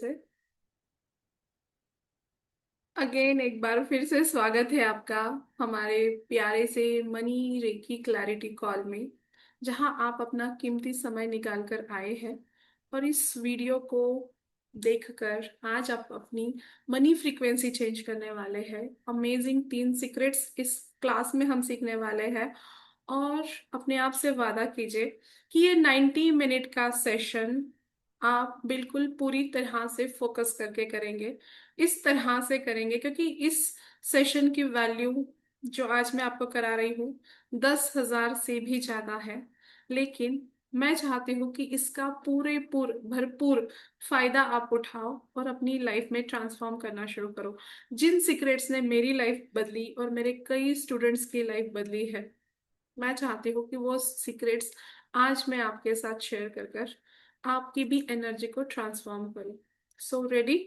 से अगेन एक बार फिर से स्वागत है आपका हमारे प्यारे से मनी रेकी क्लैरिटी कॉल में, जहां आप अपना कीमती समय निकाल कर आए हैं। और इस वीडियो को देखकर आज आप अपनी मनी फ्रीक्वेंसी चेंज करने वाले हैं। अमेजिंग 3 सीक्रेट्स इस क्लास में हम सीखने वाले हैं। और अपने आप से वादा कीजिए कि ये 90 मिनट का सेशन आप बिल्कुल पूरी तरह से फोकस करके करेंगे। इस तरह से करेंगे क्योंकि इस सेशन की वैल्यू जो आज मैं आपको करा रही हूँ 10,000 से भी ज्यादा है। लेकिन मैं चाहती हूँ कि इसका भरपूर फायदा आप उठाओ और अपनी लाइफ में ट्रांसफॉर्म करना शुरू करो। जिन सीक्रेट्स ने मेरी लाइफ बदली और मेरे कई स्टूडेंट्स की लाइफ बदली है, मैं चाहती हूँ कि वो सीक्रेट्स आज मैं आपके साथ शेयर कर कर आपकी भी एनर्जी को ट्रांसफॉर्म करूँ। So ready?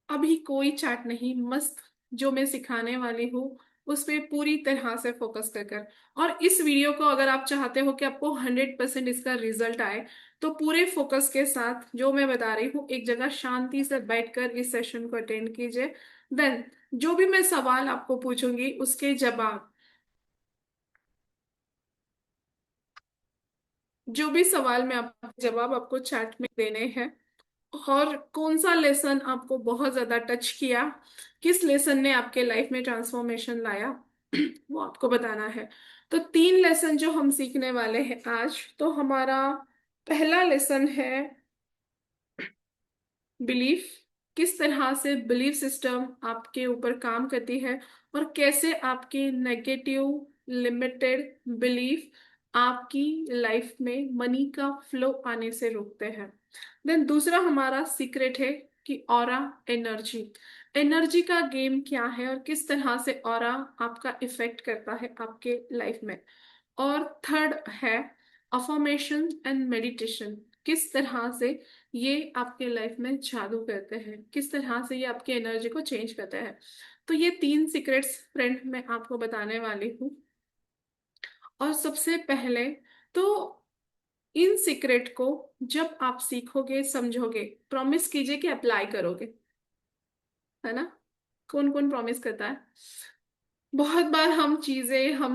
अभी कोई चैट नहीं, मस्त जो मैं सिखाने वाली हूँ उस पे पूरी तरह से फोकस कर कर। और इस वीडियो को अगर आप चाहते हो कि आपको 100% इसका रिजल्ट आए, तो पूरे फोकस के साथ जो मैं बता रही हूँ एक जगह शांति से बैठकर इस सेशन को अटेंड कीजिए। देन जो भी मैं सवाल आपको पूछूंगी उसके जवाब, जो भी सवाल मैं आपको जवाब आपको चैट में देने हैं। और कौन सा लेसन आपको बहुत ज्यादा टच किया, किस लेसन ने आपके लाइफ में ट्रांसफॉर्मेशन लाया, वो आपको बताना है। तो 3 लेसन जो हम सीखने वाले हैं आज, तो हमारा पहला लेसन है बिलीफ। किस तरह से बिलीफ सिस्टम आपके ऊपर काम करती है और कैसे आपके नेगेटिव लिमिटेड बिलीफ आपकी लाइफ में मनी का फ्लो आने से रोकते हैं। देन दूसरा हमारा सीक्रेट है कि ऑरा एनर्जी, एनर्जी का गेम क्या है और किस तरह से ऑरा आपका इफेक्ट करता है आपके लाइफ में। और थर्ड है अफर्मेशन एंड मेडिटेशन, किस तरह से ये आपके लाइफ में जादू करते हैं, किस तरह से ये आपकी एनर्जी को चेंज करते हैं। तो ये 3 सीक्रेट्स फ्रेंड मैं आपको बताने वाली हूँ। और सबसे पहले तो इन सीक्रेट को जब आप सीखोगे समझोगे, प्रॉमिस कीजिए कि अप्लाई करोगे, है ना? कौन कौन प्रॉमिस करता है? बहुत बार हम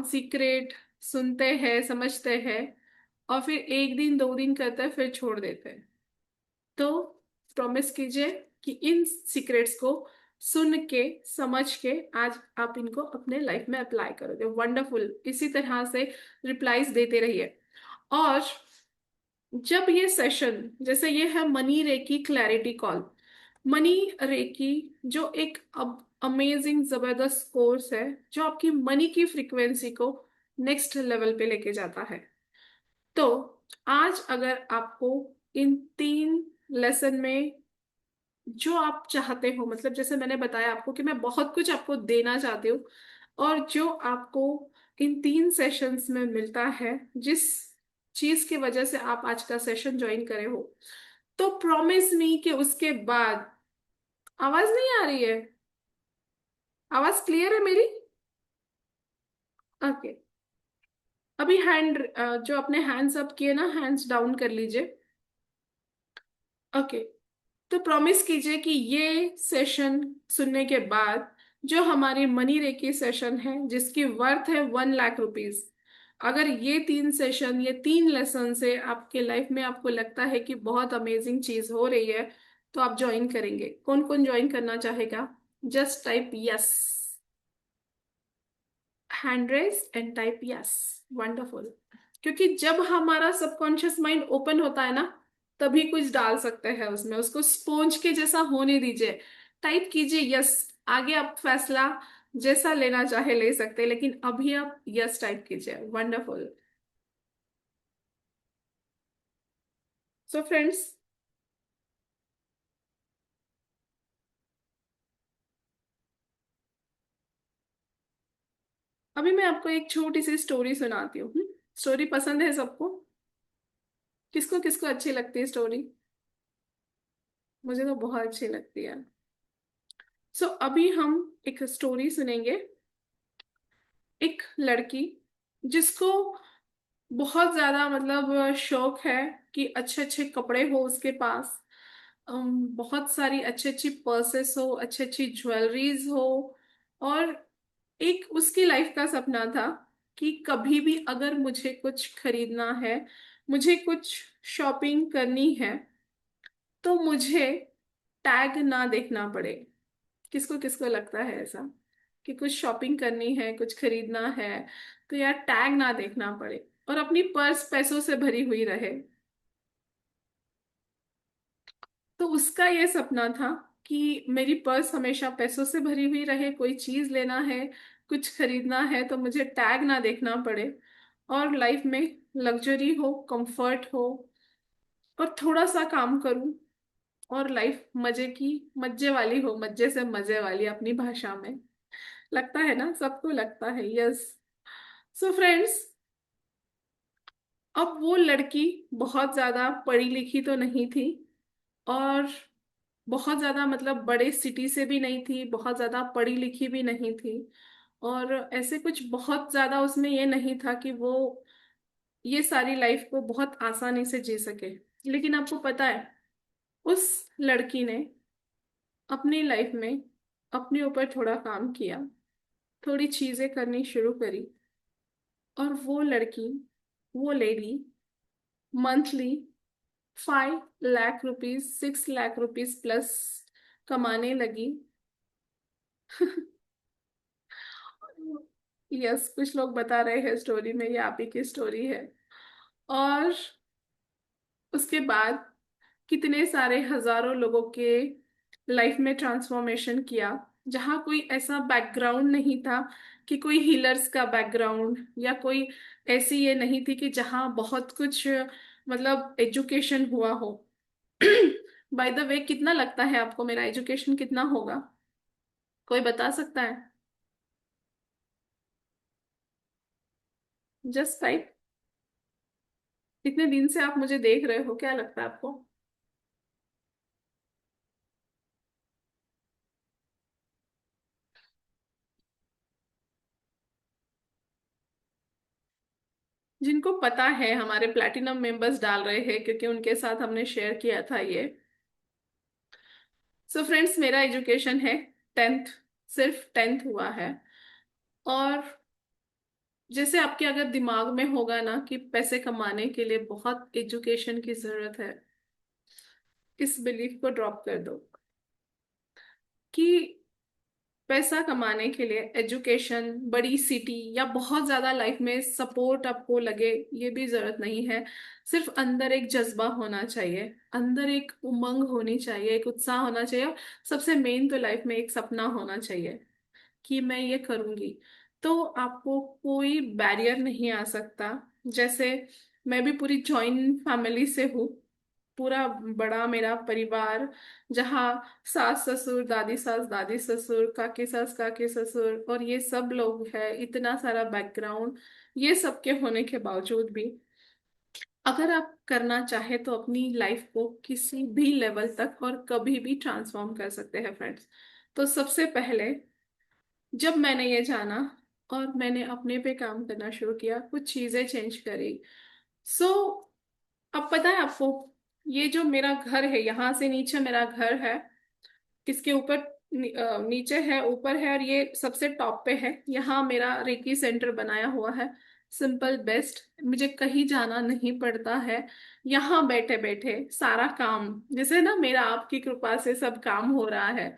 सीक्रेट सुनते हैं, समझते हैं, और फिर एक दिन दो दिन करते हैं फिर छोड़ देते हैं। तो प्रॉमिस कीजिए कि इन सीक्रेट्स को सुन के समझ के आज आप इनको अपने लाइफ में अप्लाई करोगे। वंडरफुल, इसी तरह से रिप्लाईज देते रहिए। और जब ये सेशन, जैसे ये है money reiki clarity call, money reiki जो एक अब अमेजिंग जबरदस्त कोर्स है जो आपकी मनी की फ्रीक्वेंसी को नेक्स्ट लेवल पे लेके जाता है। तो आज अगर आपको इन 3 लेसन में जो आप चाहते हो, मतलब जैसे मैंने बताया आपको कि मैं बहुत कुछ आपको देना चाहती हूँ, और जो आपको इन 3 सेशंस में मिलता है, जिस चीज की वजह से आप आज का सेशन ज्वाइन करे हो, तो प्रॉमिस मी कि उसके बाद, आवाज नहीं आ रही है? आवाज क्लियर है मेरी? ओके। अभी जो अपने हैंड्स अप किए ना, हैंड्स डाउन कर लीजिए। ओके। तो प्रॉमिस कीजिए कि ये सेशन सुनने के बाद जो हमारी मनी रेकी सेशन है जिसकी वर्थ है 1 लाख रुपीज, अगर ये 3 लेसन से आपके लाइफ में आपको लगता है कि बहुत अमेजिंग चीज हो रही है, तो आप ज्वाइन करेंगे। कौन कौन ज्वाइन करना चाहेगा? Just type yes, hand raise and type yes. Wonderful. क्योंकि जब हमारा सबकॉन्शियस माइंड ओपन होता है ना, तभी कुछ डाल सकते हैं उसमें, उसको स्पोंज के जैसा होने दीजिए। टाइप कीजिए यस। आगे आप फैसला जैसा लेना चाहे ले सकते हैं, लेकिन अभी आप यस टाइप कीजिए। वंडरफुल। सो फ्रेंड्स, अभी मैं आपको एक छोटी सी स्टोरी सुनाती हूँ। स्टोरी पसंद है सबको? किसको किसको अच्छी लगती है स्टोरी? मुझे तो बहुत अच्छी लगती है। सो अभी हम एक स्टोरी सुनेंगे। एक लड़की जिसको बहुत ज्यादा मतलब शौक है कि अच्छे अच्छे कपड़े हो उसके पास, बहुत सारी अच्छी अच्छी पर्सेस हो, अच्छी अच्छी ज्वेलरीज हो। और एक उसकी लाइफ का सपना था कि कभी भी अगर मुझे कुछ खरीदना है, मुझे कुछ शॉपिंग करनी है, तो मुझे टैग ना देखना पड़े। किसको किसको लगता है ऐसा कि कुछ शॉपिंग करनी है, कुछ खरीदना है, तो यार टैग ना देखना पड़े और अपनी पर्स पैसों से भरी हुई रहे। तो उसका ये सपना था कि मेरी पर्स हमेशा पैसों से भरी हुई रहे, कोई चीज लेना है, कुछ खरीदना है तो मुझे टैग ना देखना पड़े, और लाइफ में लग्जरी हो, कंफर्ट हो, और थोड़ा सा काम करूं, और लाइफ मजे की, मजे वाली हो, मजे से मजे वाली अपनी भाषा में। लगता है ना, सबको लगता है, यस। सो फ्रेंड्स, अब वो लड़की बहुत ज्यादा पढ़ी लिखी तो नहीं थी, और बहुत ज्यादा मतलब बड़े सिटी से भी नहीं थी, बहुत ज्यादा पढ़ी लिखी भी नहीं थी, और ऐसे कुछ बहुत ज्यादा उसमें ये नहीं था कि वो ये सारी लाइफ को बहुत आसानी से जी सके। लेकिन आपको पता है, उस लड़की ने अपनी लाइफ में अपने ऊपर थोड़ा काम किया, थोड़ी चीजें करनी शुरू करी, और वो लड़की, वो lady monthly 5 lakh rupees, 6 lakh rupees plus कमाने लगी। यस, कुछ लोग बता रहे हैं स्टोरी में ये आप ही की स्टोरी है। और उसके बाद कितने सारे हजारों लोगों के लाइफ में ट्रांसफॉर्मेशन किया, जहाँ कोई ऐसा बैकग्राउंड नहीं था कि कोई हीलर्स का बैकग्राउंड, या कोई ऐसी ये नहीं थी कि जहाँ बहुत कुछ मतलब एजुकेशन हुआ हो। बाय द वे, कितना लगता है आपको मेरा एजुकेशन कितना होगा? कोई बता सकता है? Just type. इतने दिन से आप मुझे देख रहे हो, क्या लगता है आपको? जिनको पता है, हमारे प्लैटिनम मेंबर्स डाल रहे हैं क्योंकि उनके साथ हमने शेयर किया था ये। सो फ्रेंड्स, मेरा एजुकेशन है 10th, सिर्फ 10th हुआ है। और जैसे आपके अगर दिमाग में होगा ना कि पैसे कमाने के लिए बहुत एजुकेशन की जरूरत है, इस बिलीफ को ड्रॉप कर दो कि पैसा कमाने के लिए एजुकेशन, बड़ी सिटी, या बहुत ज्यादा लाइफ में सपोर्ट आपको लगे, ये भी जरूरत नहीं है। सिर्फ अंदर एक जज्बा होना चाहिए, अंदर एक उमंग होनी चाहिए, एक उत्साह होना चाहिए, और सबसे मेन तो लाइफ में एक सपना होना चाहिए कि मैं ये करूंगी। तो आपको कोई बैरियर नहीं आ सकता। जैसे मैं भी पूरी जॉइंट फैमिली से हूँ, पूरा बड़ा मेरा परिवार, जहाँ सास ससुर, दादी सास, दादी ससुर, काकी सास, काकी ससुर, और ये सब लोग हैं, इतना सारा बैकग्राउंड। ये सब के होने के बावजूद भी अगर आप करना चाहे तो अपनी लाइफ को किसी भी लेवल तक और कभी भी ट्रांसफॉर्म कर सकते हैं फ्रेंड्स। तो सबसे पहले जब मैंने ये जाना और मैंने अपने पे काम करना शुरू किया, कुछ चीजें चेंज करी। सो अब पता है आपको, ये जो मेरा घर है, यहाँ से नीचे मेरा घर है, इसके ऊपर नीचे है, ऊपर है, और ये सबसे टॉप पे है, यहाँ मेरा रेकी सेंटर बनाया हुआ है। सिंपल बेस्ट, मुझे कहीं जाना नहीं पड़ता है, यहाँ बैठे बैठे सारा काम, जैसे ना मेरा आपकी कृपा से सब काम हो रहा है।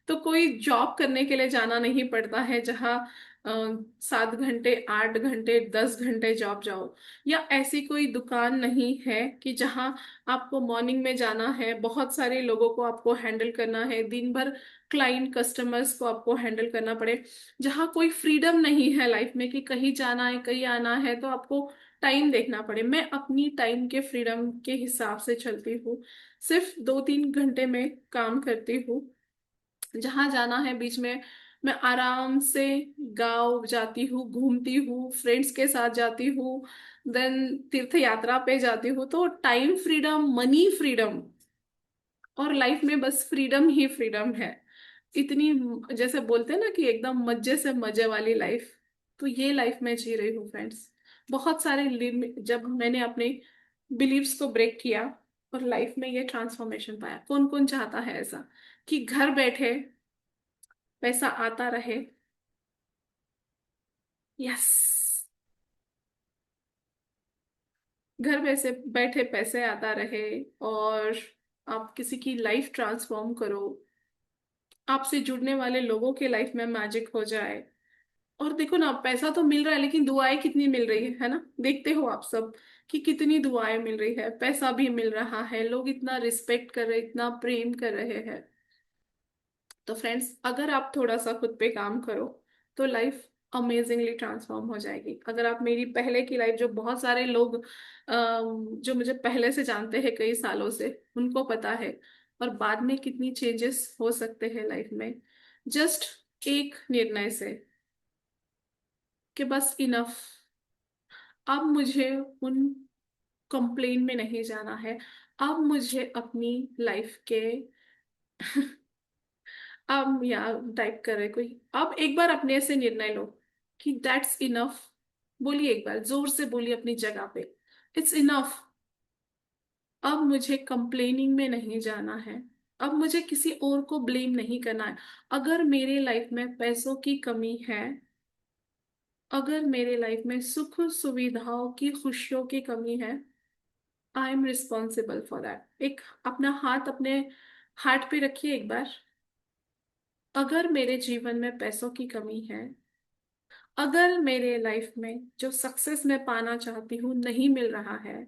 तो कोई जॉब करने के लिए जाना नहीं पड़ता है, जहाँ 7 घंटे, 8 घंटे, 10 घंटे जॉब जाओ, या ऐसी कोई दुकान नहीं है कि जहाँ आपको मॉर्निंग में जाना है, बहुत सारे लोगों को आपको हैंडल करना है, दिन भर क्लाइंट कस्टमर्स को आपको हैंडल करना पड़े, जहाँ कोई फ्रीडम नहीं है लाइफ में कि कहीं जाना है, कहीं आना है तो आपको टाइम देखना पड़े। मैं अपनी टाइम के फ्रीडम के हिसाब से चलती हूँ, सिर्फ 2-3 घंटे में काम करती हूँ। जहाँ जाना है बीच में मैं आराम से गाँव जाती हूँ, घूमती हूँ, फ्रेंड्स के साथ जाती हूँ, देन तीर्थ यात्रा पे जाती हूँ। तो टाइम फ्रीडम, मनी फ्रीडम, और लाइफ में बस फ्रीडम ही फ्रीडम है। इतनी, जैसे बोलते हैं ना कि एकदम मजे से मजे वाली लाइफ, तो ये लाइफ मैं जी रही हूँ फ्रेंड्स। बहुत सारे लिमिट, जब मैंने अपने बिलीव्स को ब्रेक किया और लाइफ में ये ट्रांसफॉर्मेशन पाया। कौन कौन चाहता है ऐसा कि घर बैठे पैसा आता रहे? यस, घर वैसे बैठे पैसे आता रहे और आप किसी की लाइफ ट्रांसफॉर्म करो, आपसे जुड़ने वाले लोगों के लाइफ में मैजिक हो जाए। और देखो ना, पैसा तो मिल रहा है लेकिन दुआएं कितनी मिल रही है ना? देखते हो आप सब कि कितनी दुआएं मिल रही है, पैसा भी मिल रहा है, लोग इतना रिस्पेक्ट कर रहे, इतना प्रेम कर रहे हैं। तो फ्रेंड्स, अगर आप थोड़ा सा खुद पे काम करो तो लाइफ अमेजिंगली ट्रांसफॉर्म हो जाएगी। अगर आप मेरी पहले की लाइफ, जो बहुत सारे लोग जो मुझे पहले से जानते हैं कई सालों से, उनको पता है और बाद में कितनी चेंजेस हो सकते हैं लाइफ में, जस्ट एक निर्णय से कि बस इनफ, अब मुझे उन कंप्लेन में नहीं जाना है, अब मुझे अपनी लाइफ के अब यार टाइप कर रहे कोई, अब एक बार अपने से निर्णय लो कि दैट्स इनफ। बोलिए, एक बार जोर से बोलिए अपनी जगह पे, इट्स इनफ। अब मुझे कंप्लेनिंग में नहीं जाना है, अब मुझे किसी और को ब्लेम नहीं करना है। अगर मेरे लाइफ में पैसों की कमी है, अगर मेरे लाइफ में सुख सुविधाओं की, खुशियों की कमी है, I am responsible for that. एक अपना हाथ अपने हार्ट पे रखिए एक बार। अगर मेरे जीवन में पैसों की कमी है, अगर मेरे लाइफ में जो सक्सेस मैं पाना चाहती हूँ नहीं मिल रहा है,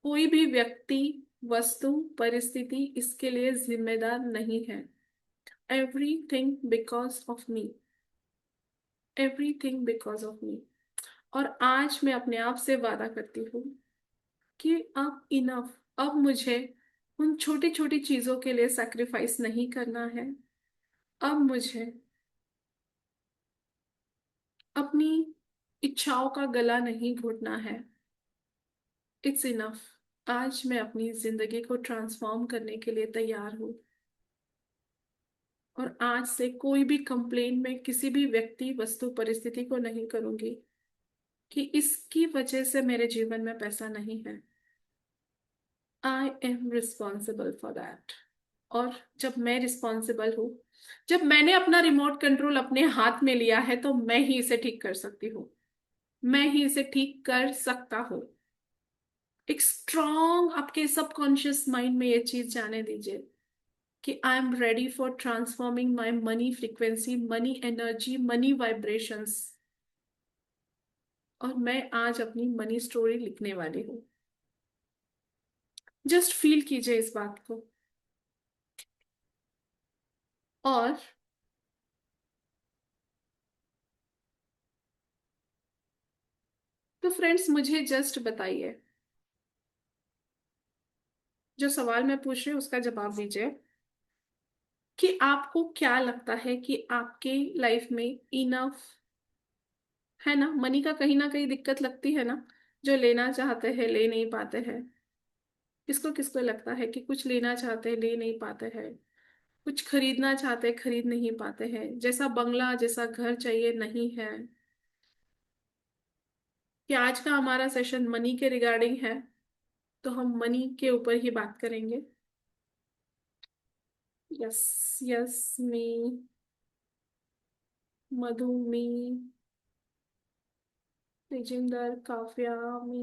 कोई भी व्यक्ति, वस्तु, परिस्थिति इसके लिए जिम्मेदार नहीं है। Everything because of me, everything because of me. और आज मैं अपने आप से वादा करती हूँ कि अब इनफ, अब मुझे उन छोटी छोटी चीजों के लिए सैक्रिफाइस नहीं करना है। अब मुझे अपनी इच्छाओं का गला नहीं घोटना है। It's enough. आज मैं अपनी जिंदगी को ट्रांसफॉर्म करने के लिए तैयार हूँ और आज से कोई भी कंप्लेन में किसी भी व्यक्ति, वस्तु, परिस्थिति को नहीं करूंगी कि इसकी वजह से मेरे जीवन में पैसा नहीं है। I am responsible for that. और जब मैं रिस्पॉन्सिबल हूँ, जब मैंने अपना रिमोट कंट्रोल अपने हाथ में लिया है, तो मैं ही इसे ठीक कर सकती हूँ, मैं ही इसे ठीक कर सकता हूँ। एक स्ट्रॉन्ग आपके सबकॉन्शियस माइंड में ये चीज जाने दीजिए कि I am ready for transforming my money frequency, money energy, money vibrations. और मैं आज अपनी मनी स्टोरी लिखने वाली हूँ। जस्ट फील कीजिए इस बात को। और तो फ्रेंड्स, मुझे जस्ट बताइए, जो सवाल मैं पूछ रही हूँ उसका जवाब दीजिए कि आपको क्या लगता है कि आपके लाइफ में इनफ है ना? मनी का कहीं ना कहीं दिक्कत लगती है ना? जो लेना चाहते हैं ले नहीं पाते हैं। किसको किसको लगता है कि कुछ लेना चाहते हैं ले नहीं पाते हैं, कुछ खरीदना चाहते हैं खरीद नहीं पाते हैं, जैसा बंगला, जैसा घर चाहिए नहीं है? कि आज का हमारा सेशन मनी के रिगार्डिंग है, तो हम मनी के ऊपर ही बात करेंगे। यस, यस मी, मधु मी, तेजिंदर, काव्या मी,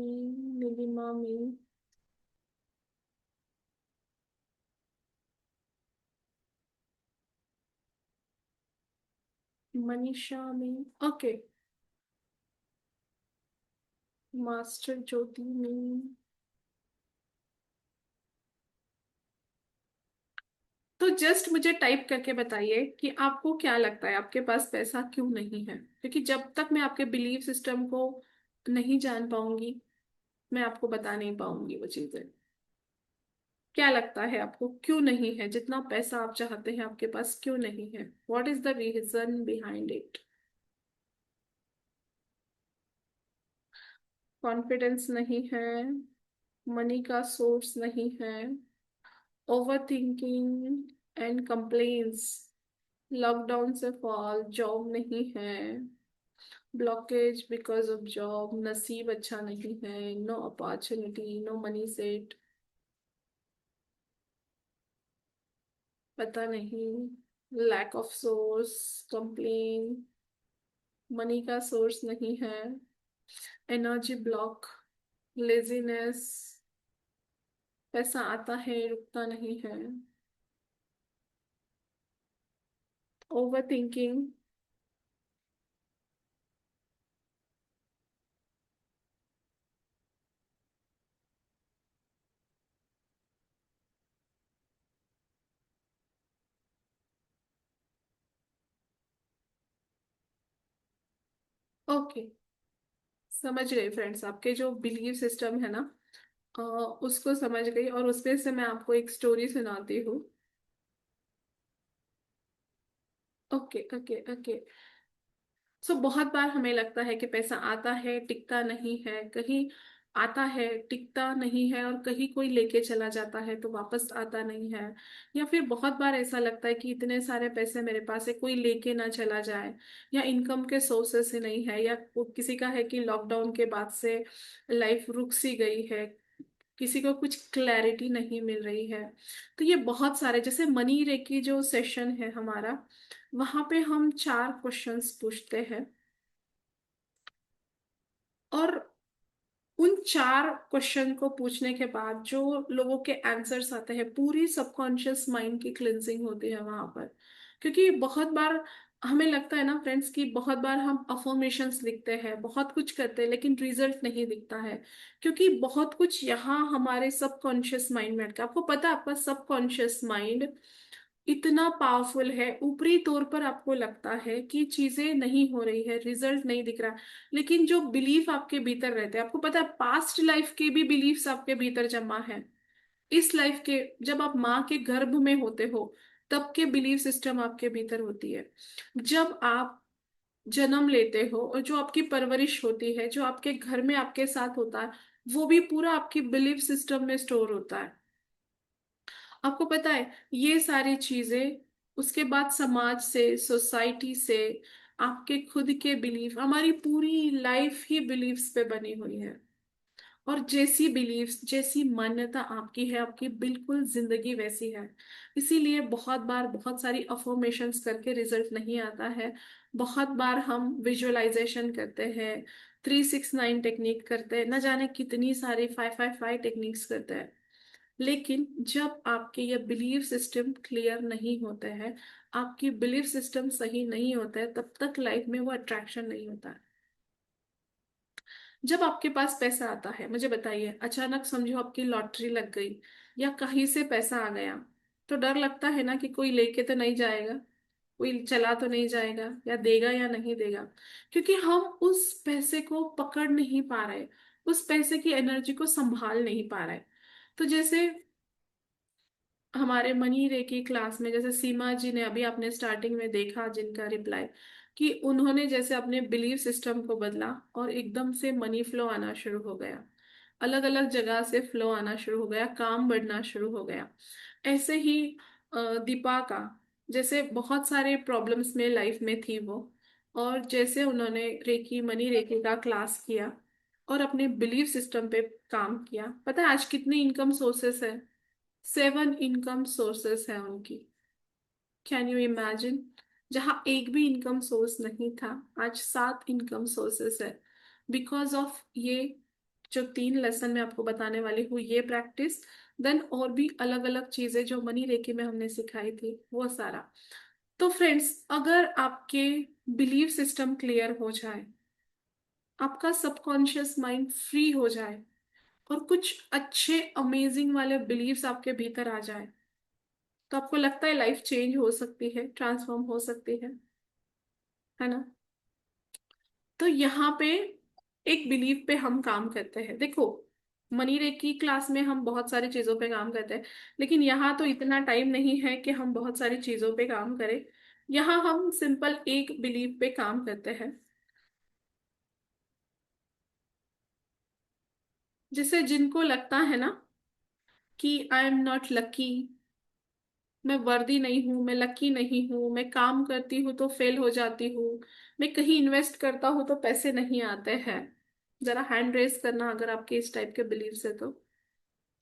नीलिमा मी, मनीषा मी, ओके, मास्टर ज्योति मी। तो जस्ट मुझे टाइप करके बताइए कि आपको क्या लगता है आपके पास पैसा क्यों नहीं है? क्योंकि जब तक मैं आपके बिलीफ सिस्टम को नहीं जान पाऊंगी, मैं आपको बता नहीं पाऊंगी वो चीजें। क्या लगता है आपको क्यों नहीं है? जितना पैसा आप चाहते हैं आपके पास क्यों नहीं है? What is the reason behind it? Confidence नहीं है, मनी का सोर्स नहीं है, over thinking and complaints, lockdown से फॉल, जॉब नहीं है, ब्लॉकेज बिकॉज ऑफ जॉब, नसीब अच्छा नहीं है, no opportunity, no money set, पता नहीं, lack of source, complain, money का सोर्स नहीं है, एनर्जी ब्लॉक, लेजीनेस, पैसा आता है रुकता नहीं है, ओवर थिंकिंग। ओके, समझ गई फ्रेंड्स, आपके जो बिलीव सिस्टम है ना, उसको समझ गई, और उसमें से मैं आपको एक स्टोरी सुनाती हूँ। Okay okay okay. सो बहुत बार हमें लगता है कि पैसा आता है टिकता नहीं है, कहीं आता है टिकता नहीं है, और कहीं कोई लेके चला जाता है तो वापस आता नहीं है। या फिर बहुत बार ऐसा लगता है कि इतने सारे पैसे मेरे पास है, कोई लेके ना चला जाए, या इनकम के सोर्सेस ही नहीं है, या किसी का है कि लॉकडाउन के बाद से लाइफ रुक सी गई है, किसी को कुछ क्लैरिटी नहीं मिल रही है। तो ये बहुत सारे, जैसे मनी रे की जो सेशन है हमारा, वहां पे हम 4 क्वेश्चंस पूछते हैं, और उन 4 क्वेश्चन को पूछने के बाद जो लोगों के आंसर्स आते हैं, पूरी सबकॉन्शियस माइंड की क्लिनजिंग होती है वहां पर। क्योंकि बहुत बार हमें लगता है ना फ्रेंड्स, कि बहुत बार हम अफर्मेशंस लिखते हैं, बहुत कुछ करते हैं, लेकिन रिजल्ट नहीं दिखता है, क्योंकि बहुत कुछ यहाँ हमारे सबकॉन्शियस माइंड में अटका। आपको पता है, आपका सबकॉन्शियस माइंड इतना पावरफुल है, ऊपरी तौर पर आपको लगता है कि चीजें नहीं हो रही है, रिजल्ट नहीं दिख रहा, लेकिन जो बिलीफ आपके भीतर रहते हैं, आपको पता है पास्ट लाइफ के भी बिलीफ्स आपके भीतर जमा है, इस लाइफ के, जब आप माँ के गर्भ में होते हो तब के बिलीफ सिस्टम आपके भीतर होती है। जब आप जन्म लेते हो और जो आपकी परवरिश होती है, जो आपके घर में आपके साथ होता है, वो भी पूरा आपकी बिलीफ सिस्टम में स्टोर होता है। आपको पता है ये सारी चीजें, उसके बाद समाज से, सोसाइटी से, आपके खुद के बिलीफ, हमारी पूरी लाइफ ही बिलीफ्स पे बनी हुई है। और जैसी बिलीफ्स, जैसी मान्यता आपकी है, आपकी बिल्कुल जिंदगी वैसी है। इसीलिए बहुत बार बहुत सारी अफर्मेशंस करके रिजल्ट नहीं आता है। बहुत बार हम विजुअलाइजेशन करते हैं, 369 टेक्निक करते हैं, न जाने कितनी सारी 555 टेक्निक्स करते हैं, लेकिन जब आपके ये बिलीफ सिस्टम क्लियर नहीं होते हैं, आपकी बिलीफ सिस्टम सही नहीं होता है, तब तक लाइफ में वो अट्रैक्शन नहीं होता है। जब आपके पास पैसा आता है, मुझे बताइए, अचानक समझो आपकी लॉटरी लग गई, या कहीं से पैसा आ गया, तो डर लगता है ना कि कोई लेके तो नहीं जाएगा, कोई चला तो नहीं जाएगा, या देगा या नहीं देगा, क्योंकि हम उस पैसे को पकड़ नहीं पा रहे, उस पैसे की एनर्जी को संभाल नहीं पा रहे। तो जैसे हमारे मनी रे की क्लास में, जैसे सीमा जी ने अभी आपने स्टार्टिंग में देखा जिनका रिप्लाई, कि उन्होंने जैसे अपने बिलीव सिस्टम को बदला और एकदम से मनी फ्लो आना शुरू हो गया, अलग अलग जगह से फ्लो आना शुरू हो गया, काम बढ़ना शुरू हो गया। ऐसे ही दीपा का, जैसे बहुत सारे प्रॉब्लम्स में लाइफ में थी वो, और जैसे उन्होंने रेकी, मनी रेकी का क्लास किया और अपने बिलीव सिस्टम पे काम किया, पता है आज कितनी इनकम सोर्सेस है, 7 इनकम सोर्सेस है उनकी। कैन यू इमेजिन, जहाँ एक भी इनकम सोर्स नहीं था, आज 7 इनकम सोर्सेस है, बिकॉज ऑफ ये जो 3 लेसन मैं आपको बताने वाली हूँ, ये प्रैक्टिस, देन और भी अलग अलग चीजें जो मनी रेकी में हमने सिखाई थी, वो सारा। तो फ्रेंड्स, अगर आपके बिलीव सिस्टम क्लियर हो जाए, आपका सबकॉन्शियस माइंड फ्री हो जाए, और कुछ अच्छे अमेजिंग वाले बिलीव्स आपके भीतर आ जाए, तो आपको लगता है लाइफ चेंज हो सकती है, ट्रांसफॉर्म हो सकती है ना। तो यहाँ पे एक बिलीव पे हम काम करते हैं, देखो, मनी रे की क्लास में हम बहुत सारी चीजों पे काम करते हैं, लेकिन यहाँ तो इतना टाइम नहीं है कि हम बहुत सारी चीजों पे काम करें। यहाँ हम सिंपल एक बिलीव पे काम करते हैं, जिसे जिनको लगता है ना कि आई एम नॉट लकी, मैं वर्दी नहीं हूँ, मैं लकी नहीं हूँ, मैं काम करती हूँ तो फेल हो जाती हूँ, मैं कहीं इन्वेस्ट करता हूँ तो पैसे नहीं आते हैं। जरा हैंड रेस करना अगर आपके इस टाइप के बिलीव्स है तो,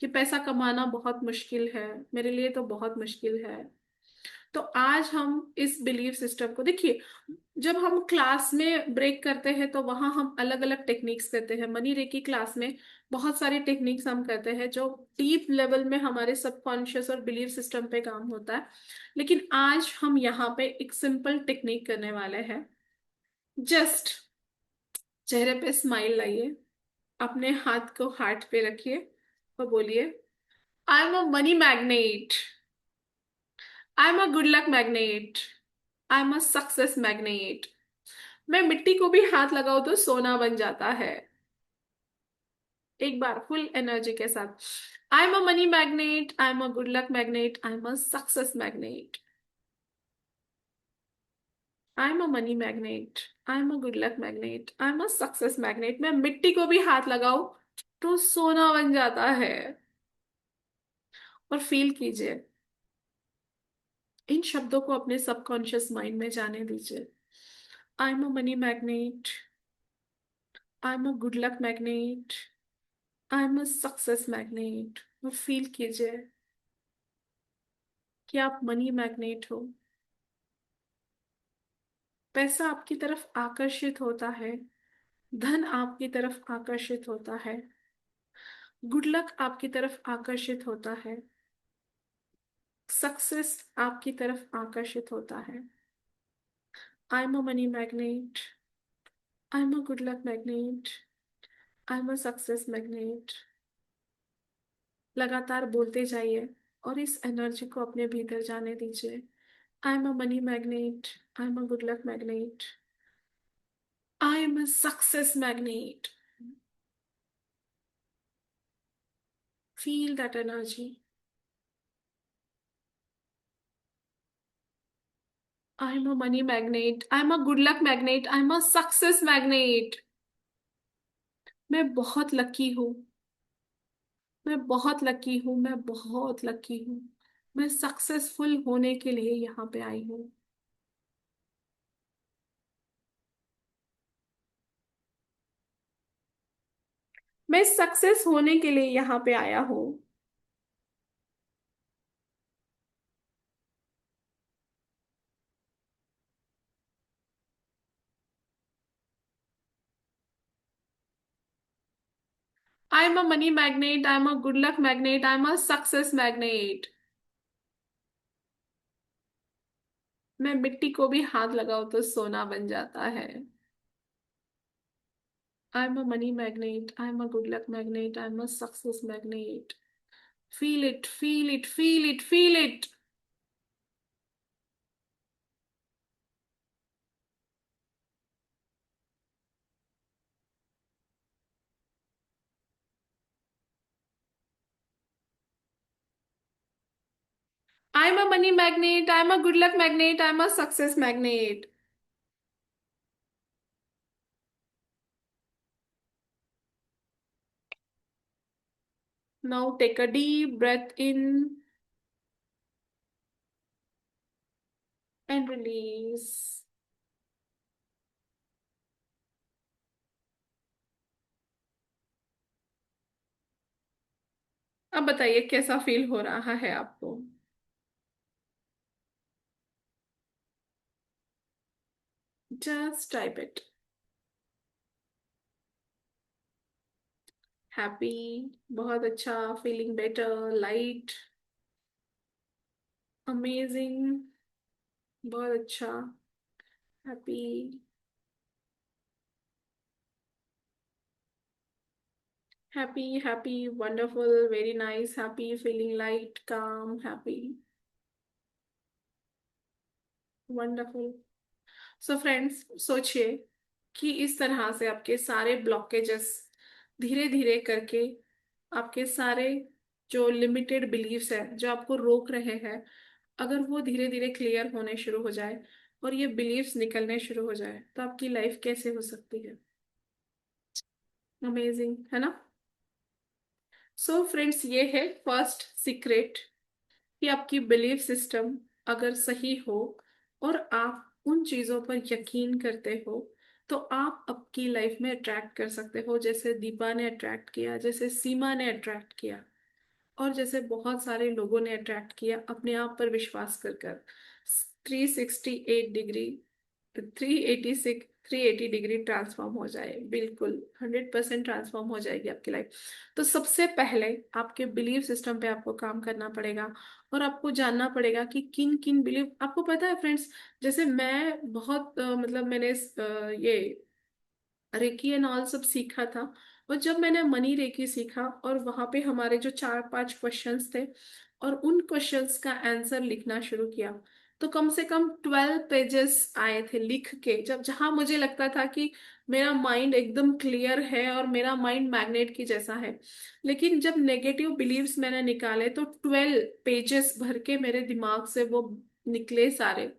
कि पैसा कमाना बहुत मुश्किल है, मेरे लिए तो बहुत मुश्किल है। तो आज हम इस बिलीफ सिस्टम को देखिए, जब हम क्लास में ब्रेक करते हैं तो वहां हम अलग अलग टेक्निक्स करते हैं। मनी रेकी क्लास में बहुत सारी टेक्निक्स हम करते हैं जो डीप लेवल में हमारे सबकॉन्शियस और बिलीफ सिस्टम पे काम होता है। लेकिन आज हम यहाँ पे एक सिंपल टेक्निक करने वाले हैं। जस्ट चेहरे पे स्माइल लाइए, अपने हाथ को हार्ट पे रखिए और बोलिए, आई am a money magnet, I am a good luck magnet, I am a success magnet. मैं मिट्टी को भी हाथ लगाऊं तो सोना बन जाता है। एक बार फुल एनर्जी के साथ, आई am a money magnet, I am a good luck magnet, I am a success magnet, I am a money magnet, I am a good luck magnet, I am a success magnet. मैं मिट्टी को भी हाथ लगाऊं तो सोना बन जाता है। और फील कीजिए, इन शब्दों को अपने सबकॉन्शियस माइंड में जाने दीजिए। आई am a money magnet, I am a good luck magnet, I am a success magnet. और फील कीजिए कि आप मनी मैग्नेट हो। पैसा आपकी तरफ आकर्षित होता है, धन आपकी तरफ आकर्षित होता है, गुड लक आपकी तरफ आकर्षित होता है, सक्सेस आपकी तरफ आकर्षित होता है। आई am a money magnet, I am a good luck magnet, I am a success magnet. लगातार बोलते जाइए और इस एनर्जी को अपने भीतर जाने दीजिए। आई am a money magnet, I am a good luck magnet, I am a success magnet. Feel that energy. I am a money magnet, I am a good luck magnet, I am a success magnet. मैं बहुत lucky हूँ, मैं बहुत lucky हूँ, मैं बहुत lucky हूँ। मैं सक्सेसफुल होने के लिए यहाँ पे आई हूँ। मैं सक्सेस होने के लिए यहाँ पे आया हूँ। आई am a money magnet, I am a good luck magnet, I am a success magnet. मैं मिट्टी को भी हाथ लगाऊं तो सोना बन जाता है। आई am a money magnet, I am a good luck magnet, I am a success magnet. Feel it, feel it, feel it, feel it. I am a money magnet, I am a good luck magnet, I am a success magnet. Now take a deep breath in and release. अब बताइए कैसा feel हो रहा है आपको। Just type it. Happy, बहुत अच्छा, feeling better, light, amazing, बहुत अच्छा, happy, happy, happy, wonderful, very nice, happy, feeling light, काम, हैप्पी, वंडरफुल। सो फ्रेंड्स, सोचिए कि इस तरह से आपके सारे ब्लॉकेजेस धीरे धीरे करके, आपके सारे जो लिमिटेड बिलीव्स है जो आपको रोक रहे हैं, अगर वो धीरे धीरे क्लियर होने शुरू हो जाए और ये बिलीव्स निकलने शुरू हो जाए तो आपकी लाइफ कैसे हो सकती है। अमेजिंग है ना। सो फ्रेंड्स, ये है फर्स्ट सीक्रेट कि आपकी बिलीफ सिस्टम अगर सही हो और आप उन चीजों पर यकीन करते हो, तो आप आपकी लाइफ में अट्रैक्ट कर सकते हो, जैसे दीपा ने अट्रैक्ट किया, जैसे सीमा ने अट्रैक्ट किया, और जैसे बहुत सारे लोगों ने अट्रैक्ट किया अपने आप पर विश्वास कर कर। 368 डिग्री, 380 डिग्री ट्रांसफॉर्म हो जाए, बिल्कुल 100% ट्रांसफॉर्म हो जाएगी आपकी लाइफ। तो सबसे पहले आपके बिलीव सिस्टम पे आपको काम करना पड़ेगा, और आपको जानना पड़ेगा कि किन किन बिलीव, आपको पता है फ्रेंड्स, जैसे मैं बहुत मतलब मैंने ये रेकी एंड ऑल सब सीखा था, और जब मैंने मनी रेकी सीखा और वहां पे हमारे जो 4-5 क्वेश्चंस थे, और उन क्वेश्चंस का आंसर लिखना शुरू किया, तो कम से कम 12 पेजेस आए थे लिख के, जब जहां मुझे लगता था कि मेरा माइंड एकदम क्लियर है और मेरा माइंड मैग्नेट की जैसा है। लेकिन जब नेगेटिव बिलीव्स मैंने निकाले तो 12 पेजेस भर के मेरे दिमाग से वो निकले सारे।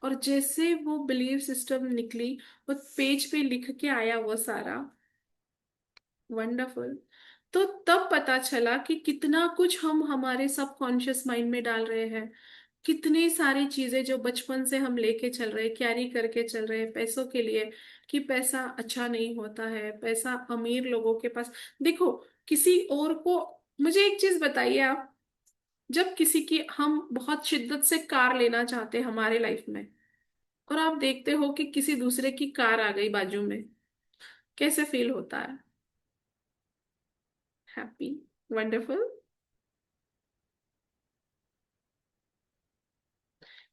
और जैसे वो बिलीव सिस्टम निकली, वो पेज पे लिख के आया वो सारा, वंडरफुल। तो तब पता चला कि कितना कुछ हम हमारे सबकॉन्शियस माइंड में डाल रहे हैं, कितनी सारी चीजें जो बचपन से हम लेके चल रहे हैं, कैरी करके चल रहे हैं पैसों के लिए, कि पैसा अच्छा नहीं होता है, पैसा अमीर लोगों के पास। देखो, किसी और को, मुझे एक चीज बताइए आप, जब किसी की हम बहुत शिद्दत से कार लेना चाहते हैं हमारे लाइफ में, और आप देखते हो कि किसी दूसरे की कार आ गई बाजू में, कैसे फील होता है? Happy, wonderful.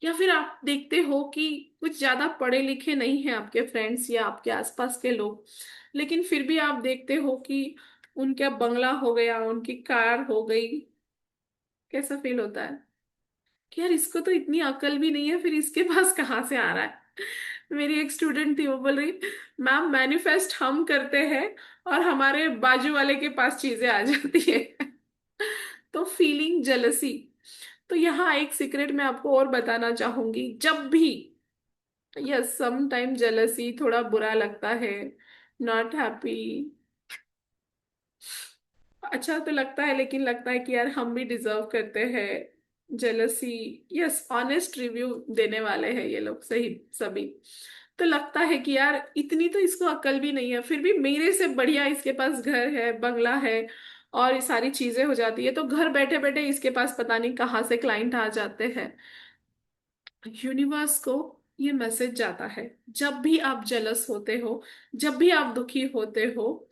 या फिर आप देखते हो कि कुछ ज्यादा पढ़े लिखे नहीं हैं आपके फ्रेंड्स या आपके आसपास के लोग, लेकिन फिर भी आप देखते हो कि उनका बंगला हो गया, उनकी कार हो गई, कैसा फील होता है कि यार इसको तो इतनी अकल भी नहीं है, फिर इसके पास कहाँ से आ रहा है? मेरी एक स्टूडेंट थी, वो बोल रही, मैम मैनिफेस्ट हम करते हैं और हमारे बाजू वाले के पास चीजें आ जाती है। तो फीलिंग जेलसी। तो यहाँ एक सीक्रेट मैं आपको और बताना चाहूंगी, जब भी, यस सम टाइम जेलसी थोड़ा बुरा लगता है, नॉट हैप्पी, अच्छा तो लगता है, लेकिन लगता है कि यार हम भी डिजर्व करते हैं जेलसी। यस, ऑनेस्ट रिव्यू देने वाले हैं ये लोग, सही सभी। तो लगता है कि यार इतनी तो इसको अकल भी नहीं है, फिर भी मेरे से बढ़िया इसके पास घर है, बंगला है, और ये सारी चीजें हो जाती है, तो घर बैठे बैठे इसके पास पता नहीं कहाँ से क्लाइंट आ जाते हैं। यूनिवर्स को ये मैसेज जाता है, जब भी आप जेलस होते हो, जब भी आप दुखी होते हो,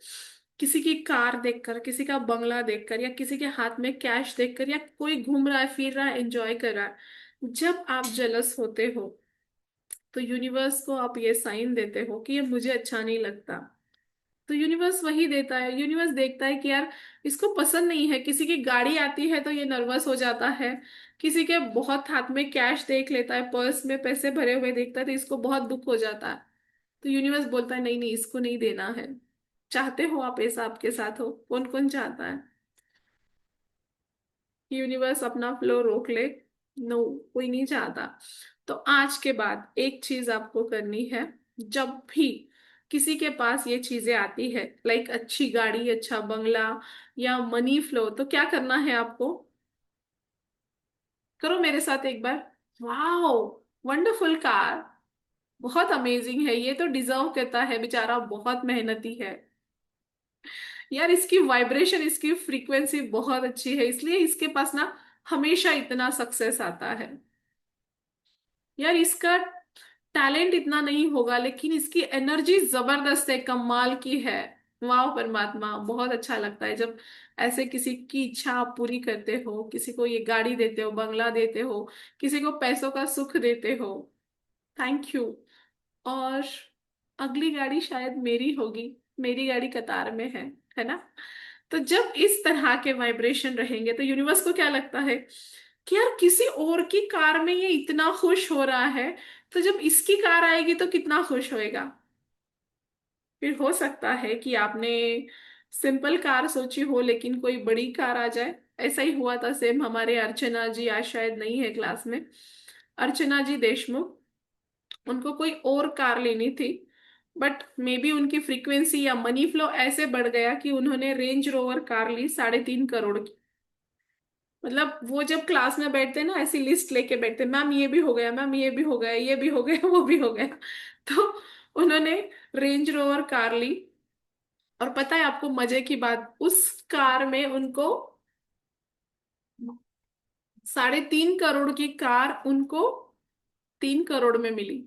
किसी की कार देखकर, किसी का बंगला देखकर, या किसी के हाथ में कैश देखकर, या कोई घूम रहा है, फिर रहा है, एंजॉय कर रहा है, जब आप जेलस होते हो, तो यूनिवर्स को आप ये साइन देते हो कि ये मुझे अच्छा नहीं लगता। तो यूनिवर्स वही देता है, यूनिवर्स देखता है कि यार इसको पसंद नहीं है, किसी की गाड़ी आती है तो ये नर्वस हो जाता है, किसी के बहुत हाथ में कैश देख लेता है, पर्स में पैसे भरे हुए देखता है तो इसको बहुत दुख हो जाता है। तो यूनिवर्स बोलता है नहीं नहीं, इसको नहीं देना है। चाहते हो आप ऐसा आपके साथ हो? कौन कौन चाहता है कि यूनिवर्स अपना फ्लो रोक ले? नो, कोई नहीं चाहता। तो आज के बाद एक चीज आपको करनी है, जब भी किसी के पास ये चीजें आती है, लाइक अच्छी गाड़ी, अच्छा बंगला, या मनी फ्लो, तो क्या करना है आपको? करो मेरे साथ एक बार। वाओ, वंडरफुल कार, बहुत अमेजिंग है, ये तो डिजर्व करता है, बेचारा बहुत मेहनती है। यार इसकी वाइब्रेशन, इसकी फ्रीक्वेंसी बहुत अच्छी है, इसलिए इसके पास ना हमेशा इतना सक्सेस आता है। यार इसका टैलेंट इतना नहीं होगा, लेकिन इसकी एनर्जी जबरदस्त है, कमाल की है। वाह परमात्मा, बहुत अच्छा लगता है जब ऐसे किसी की इच्छा आप पूरी करते हो, किसी को ये गाड़ी देते हो, बंगला देते हो, किसी को पैसों का सुख देते हो। Thank you. और अगली गाड़ी शायद मेरी होगी, मेरी गाड़ी कतार में है ना? तो जब इस तरह के वाइब्रेशन रहेंगे, तो यूनिवर्स को क्या लगता है कि यार किसी और की कार में ये इतना खुश हो रहा है, तो जब इसकी कार आएगी तो कितना खुश होएगा। फिर हो सकता है कि आपने सिंपल कार सोची हो, लेकिन कोई बड़ी कार आ जाए। ऐसा ही हुआ था सेम, हमारे अर्चना जी आज शायद नहीं है क्लास में, अर्चना जी देशमुख, उनको कोई और कार लेनी थी, बट मे बी उनकी फ्रीक्वेंसी या मनी फ्लो ऐसे बढ़ गया कि उन्होंने रेंज रोवर कार ली 3.5 करोड़ की। मतलब वो जब क्लास में बैठते हैं ना, ऐसी लिस्ट लेके बैठते हैं, मैम ये भी हो गया, मैम ये भी हो गया, ये भी हो गया, वो भी हो गया। तो उन्होंने रेंज रोवर कार ली। और पता है आपको मजे की बात, उस कार में उनको 3.5 करोड़ की कार उनको 3 करोड़ में मिली।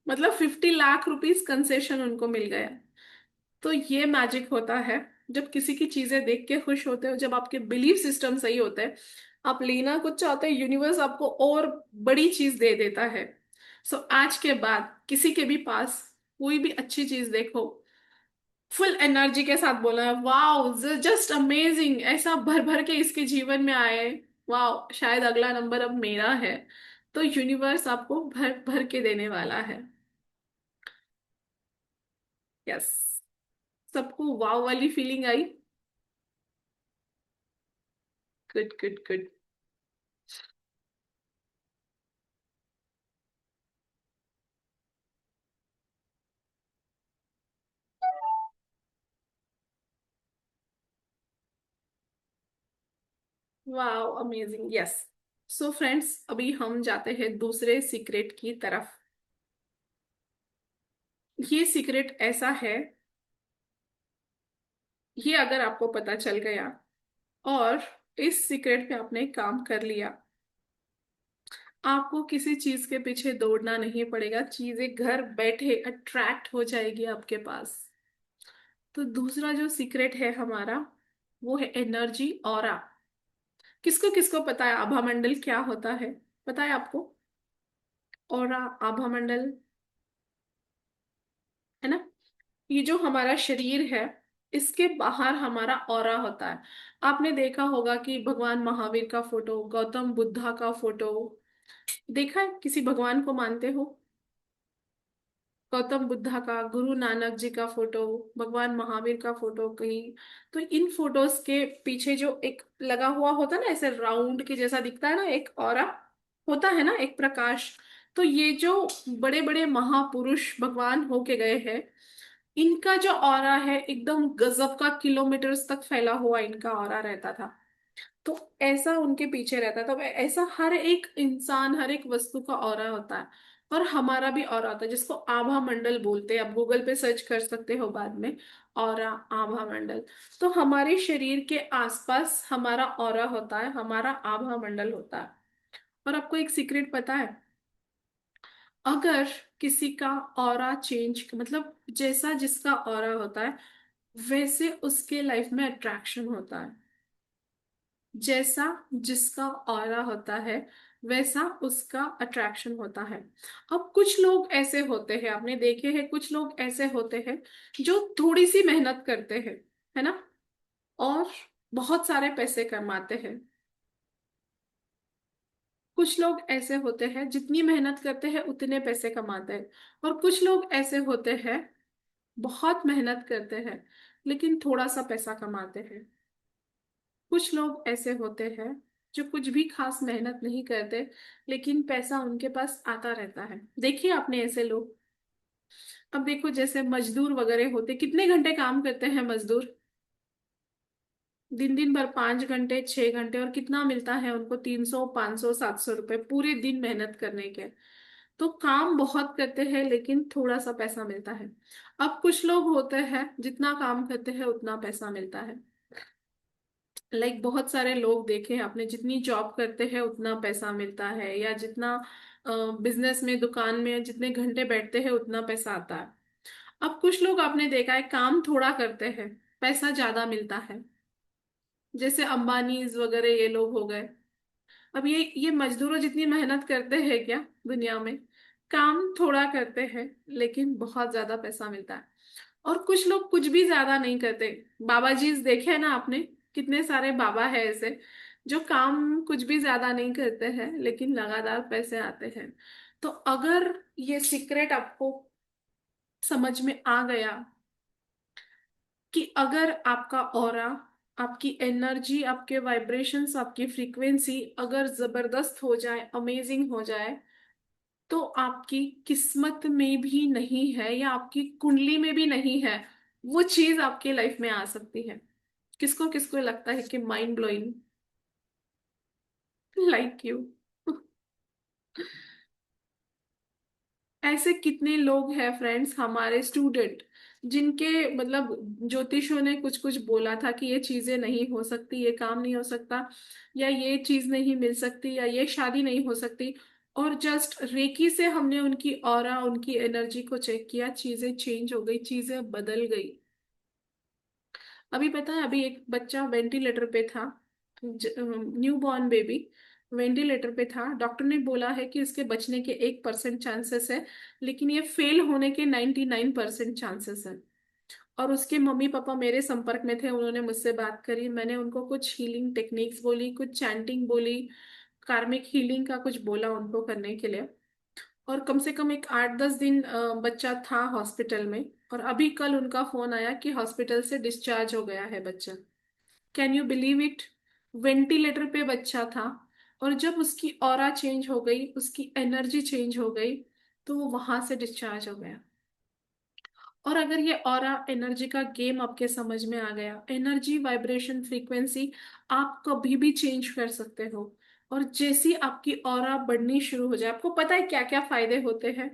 मतलब 50 लाख रुपीस कंसेशन उनको मिल गया। तो ये मैजिक होता है, जब किसी की चीजें देख के खुश होते हो, जब आपके बिलीफ सिस्टम सही होते हैं, आप लेना कुछ चाहते हैं, यूनिवर्स आपको और बड़ी चीज दे देता है। सो आज के बाद किसी के भी पास कोई भी अच्छी चीज देखो, फुल एनर्जी के साथ बोला है, वाओ जस्ट अमेजिंग, ऐसा भर भर के इसके जीवन में आए, वाओ शायद अगला नंबर अब मेरा है। तो यूनिवर्स आपको भर भर के देने वाला है। यस। सबको वाव वाली फीलिंग आई? Good good good. Wow amazing, yes. So friends, अभी हम जाते हैं दूसरे सीक्रेट की तरफ। ये सीक्रेट ऐसा है, ये अगर आपको पता चल गया और इस सीक्रेट पे आपने काम कर लिया, आपको किसी चीज के पीछे दौड़ना नहीं पड़ेगा, चीजें घर बैठे अट्रैक्ट हो जाएगी आपके पास। तो दूसरा जो सीक्रेट है हमारा, वो है एनर्जी ऑरा। किसको किसको पता है आभा मंडल क्या होता है? पता है आपको? ऑरा, आभा मंडल, है ना? ये जो हमारा शरीर है, इसके बाहर हमारा ऑरा होता है। आपने देखा होगा कि भगवान महावीर का फोटो, गौतम बुद्धा का फोटो देखा है? किसी भगवान को मानते हो? गौतम बुद्धा का, गुरु नानक जी का फोटो, भगवान महावीर का फोटो कहीं, तो इन फोटोज के पीछे जो एक लगा हुआ होता है ना, ऐसे राउंड के जैसा दिखता है ना, एक ऑरा होता है ना, एक प्रकाश। तो ये जो बड़े बड़े महापुरुष भगवान होके गए हैं, इनका जो ऑरा है एकदम गजब का, किलोमीटर्स तक फैला हुआ इनका ऑरा रहता था। तो ऐसा उनके पीछे रहता था, तो ऐसा हर एक इंसान, हर एक वस्तु का ऑरा होता है। और हमारा भी ऑरा होता है, जिसको आभा मंडल बोलते हैं। आप गूगल पे सर्च कर सकते हो बाद में, ऑरा, आभा मंडल। तो हमारे शरीर के आसपास हमारा ऑरा होता है, हमारा आभा मंडल होता है। और आपको एक सीक्रेट पता है? अगर किसी का ऑरा चेंज, मतलब जैसा जिसका ऑरा होता है, वैसे उसके लाइफ में अट्रैक्शन होता है। जैसा जिसका ऑरा होता है, वैसा उसका अट्रैक्शन होता है। अब कुछ लोग ऐसे होते हैं, आपने देखे हैं, कुछ लोग ऐसे होते हैं जो थोड़ी सी मेहनत करते हैं, है ना, और बहुत सारे पैसे कमाते हैं। कुछ लोग ऐसे होते हैं, जितनी मेहनत करते हैं उतने पैसे कमाते हैं। और कुछ लोग ऐसे होते हैं, बहुत मेहनत करते हैं लेकिन थोड़ा सा पैसा कमाते हैं। कुछ लोग ऐसे होते हैं जो कुछ भी खास मेहनत नहीं करते, लेकिन पैसा उनके पास आता रहता है। देखिए आपने ऐसे लोग। अब देखो, जैसे मजदूर वगैरह होते, कितने घंटे काम करते हैं मजदूर? दिन दिन भर 5 घंटे, 6 घंटे, और कितना मिलता है उनको? 300, 500, 700 रुपए पूरे दिन मेहनत करने के। तो काम बहुत करते हैं लेकिन थोड़ा सा पैसा मिलता है। अब कुछ लोग होते हैं, जितना काम करते हैं उतना पैसा मिलता है। बहुत सारे लोग देखे हैं आपने, जितनी जॉब करते हैं उतना पैसा मिलता है, या जितना बिजनेस में, दुकान में जितने घंटे बैठते हैं उतना पैसा आता है। अब कुछ लोग आपने देखा है, काम थोड़ा करते हैं, पैसा ज्यादा मिलता है। जैसे अंबानीज वगैरह ये लोग हो गए। अब ये मजदूरों जितनी मेहनत करते हैं क्या दुनिया में? काम थोड़ा करते हैं लेकिन बहुत ज्यादा पैसा मिलता है। और कुछ लोग कुछ भी ज्यादा नहीं करते। बाबा जी देखे हैं ना आपने? कितने सारे बाबा है ऐसे, जो काम कुछ भी ज्यादा नहीं करते हैं लेकिन लगातार पैसे आते हैं। तो अगर ये सीक्रेट आपको समझ में आ गया कि अगर आपका ऑरा, आपकी एनर्जी, आपके वाइब्रेशंस, आपकी फ्रीक्वेंसी अगर जबरदस्त हो जाए, अमेजिंग हो जाए, तो आपकी किस्मत में भी नहीं है या आपकी कुंडली में भी नहीं है, वो चीज आपके लाइफ में आ सकती है। किसको किसको लगता है कि माइंड ब्लोइंग? Like you. ऐसे कितने लोग हैं फ्रेंड्स, हमारे स्टूडेंट, जिनके मतलब ज्योतिषों ने कुछ कुछ बोला था कि ये चीजें नहीं हो सकती, ये काम नहीं हो सकता, या ये चीज नहीं मिल सकती, या ये शादी नहीं हो सकती, और जस्ट रेकी से हमने उनकी ऑरा, उनकी एनर्जी को चेक किया, चीजें चेंज हो गई, चीजें बदल गई। अभी पता है, अभी एक बच्चा वेंटिलेटर पे था, न्यू बॉर्न बेबी वेंटिलेटर पे था। डॉक्टर ने बोला है कि इसके बचने के 1% चांसेस है, लेकिन ये फेल होने के 99% चांसेस है। और उसके मम्मी पापा मेरे संपर्क में थे, उन्होंने मुझसे बात करी, मैंने उनको कुछ हीलिंग टेक्निक्स बोली, कुछ चैंटिंग बोली, कार्मिक हीलिंग का कुछ बोला उनको करने के लिए। और कम से कम एक 8-10 दिन बच्चा था हॉस्पिटल में, और अभी कल उनका फोन आया कि हॉस्पिटल से डिस्चार्ज हो गया है बच्चा। Can you believe it? Ventilator पे बच्चा था, और जब उसकी ऑरा चेंज हो गई, उसकी एनर्जी चेंज हो गई, तो वो वहां से डिस्चार्ज हो गया। और अगर ये ऑरा एनर्जी का गेम आपके समझ में आ गया, एनर्जी वाइब्रेशन फ्रीक्वेंसी आप कभी भी चेंज कर सकते हो। और जैसी आपकी ऑरा बढ़नी शुरू हो जाए, आपको पता है क्या क्या फायदे होते हैं?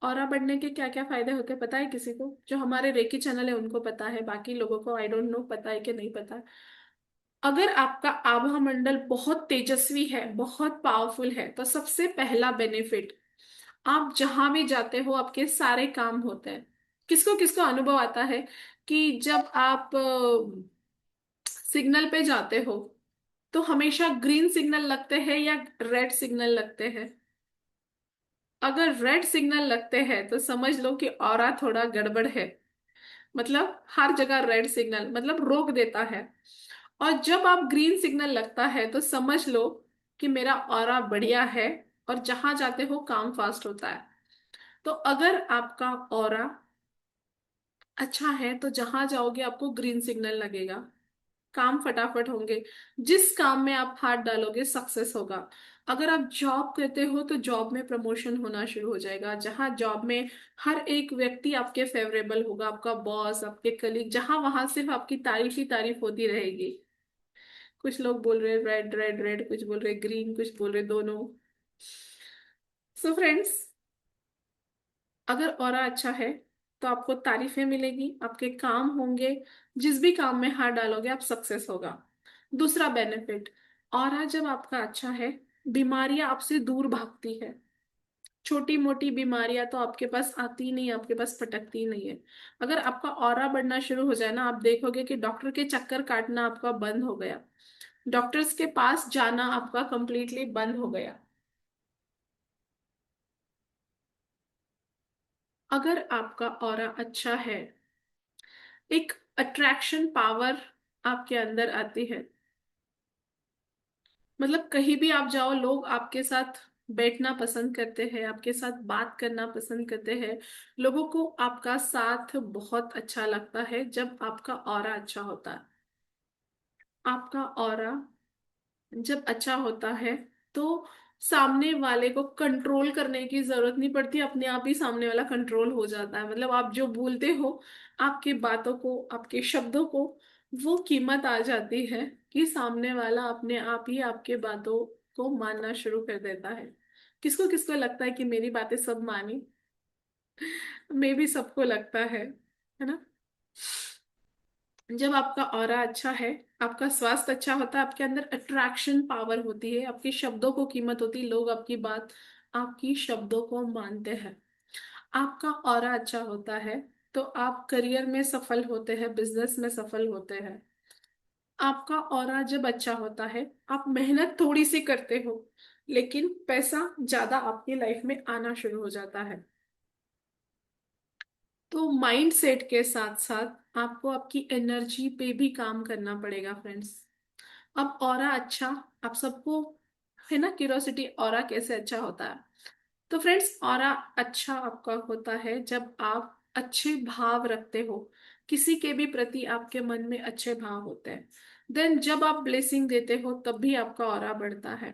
ऑरा बढ़ने के क्या क्या फायदे होते हैं पता है किसी को? जो हमारे रेकी चैनल है उनको पता है, बाकी लोगों को आई डोंट नो पता है कि नहीं पता। अगर आपका आभा मंडल बहुत तेजस्वी है, बहुत पावरफुल है, तो सबसे पहला बेनिफिट, आप जहां भी जाते हो आपके सारे काम होते हैं। किसको किसको अनुभव आता है कि जब आप सिग्नल पे जाते हो तो हमेशा ग्रीन सिग्नल लगते हैं या रेड सिग्नल लगते हैं? अगर रेड सिग्नल लगते हैं तो समझ लो कि ऑरा थोड़ा गड़बड़ है। मतलब हर जगह रेड सिग्नल मतलब रोक देता है। और जब आप ग्रीन सिग्नल लगता है तो समझ लो कि मेरा ऑरा बढ़िया है, और जहां जाते हो काम फास्ट होता है। तो अगर आपका ऑरा अच्छा है तो जहां जाओगे आपको ग्रीन सिग्नल लगेगा, काम फटाफट होंगे, जिस काम में आप हाथ डालोगे सक्सेस होगा। अगर आप जॉब करते हो तो जॉब में प्रमोशन होना शुरू हो जाएगा, जहां जॉब में हर एक व्यक्ति आपके फेवरेबल होगा, आपका बॉस, आपके कलीग, जहां वहां सिर्फ आपकी तारीफ ही तारीफ होती रहेगी। कुछ लोग बोल रहे रेड रेड रेड, कुछ बोल रहे ग्रीन, कुछ बोल रहे दोनों। सो फ्रेंड्स, अगर ऑरा अच्छा है तो आपको तारीफें मिलेगी, आपके काम होंगे, जिस भी काम में हाथ डालोगे आप सक्सेस होगा। दूसरा बेनिफिट, ऑरा जब आपका अच्छा है, बीमारियां आपसे दूर भागती है। छोटी मोटी बीमारियां तो आपके पास आती ही नहीं, आपके पास पटकती ही नहीं है। अगर आपका ऑरा बढ़ना शुरू हो जाए ना, आप देखोगे कि डॉक्टर के चक्कर काटना आपका बंद हो गया, डॉक्टर्स के पास जाना आपका कंप्लीटली बंद हो गया। अगर आपका ऑरा अच्छा है, एक अट्रैक्शन पावर आपके अंदर आती है। मतलब कहीं भी आप जाओ लोग आपके साथ बैठना पसंद करते हैं, आपके साथ बात करना पसंद करते हैं। लोगों को आपका साथ बहुत अच्छा लगता है जब आपका ऑरा अच्छा होता है। आपका ऑरा जब अच्छा होता है तो सामने वाले को कंट्रोल करने की जरूरत नहीं पड़ती, अपने आप ही सामने वाला कंट्रोल हो जाता है। मतलब आप जो बोलते हो, आपकी बातों को, आपके शब्दों को, वो कीमत आ जाती है कि सामने वाला अपने आप ही आपके बातों को मानना शुरू कर देता है। किसको किसको लगता है कि मेरी बातें सब मानी? मे भी सबको लगता है ना? जब आपका ऑरा अच्छा है, आपका स्वास्थ्य अच्छा होता है, आपके अंदर अट्रैक्शन पावर होती है, आपके शब्दों को कीमत होती है, लोग आपकी बात, आपकी शब्दों को मानते हैं। आपका ऑरा अच्छा होता है तो आप करियर में सफल होते हैं, बिजनेस में सफल होते हैं। आपका ऑरा जब अच्छा होता है, आप मेहनत थोड़ी सी करते हो, लेकिन पैसा ज्यादा आपकी लाइफ में आना शुरू हो जाता है। तो माइंड सेट के साथ साथ आपको आपकी एनर्जी पे भी काम करना पड़ेगा फ्रेंड्स। अब ऑरा अच्छा, आप सबको है ना क्यूरोसिटी, ऑरा कैसे अच्छा होता है? तो फ्रेंड्स, ऑरा अच्छा आपका होता है जब आप अच्छे भाव रखते हो, किसी के भी प्रति आपके मन में अच्छे भाव होते हैं। देन जब आप ब्लेसिंग देते हो तब भी आपका ऑरा बढ़ता है।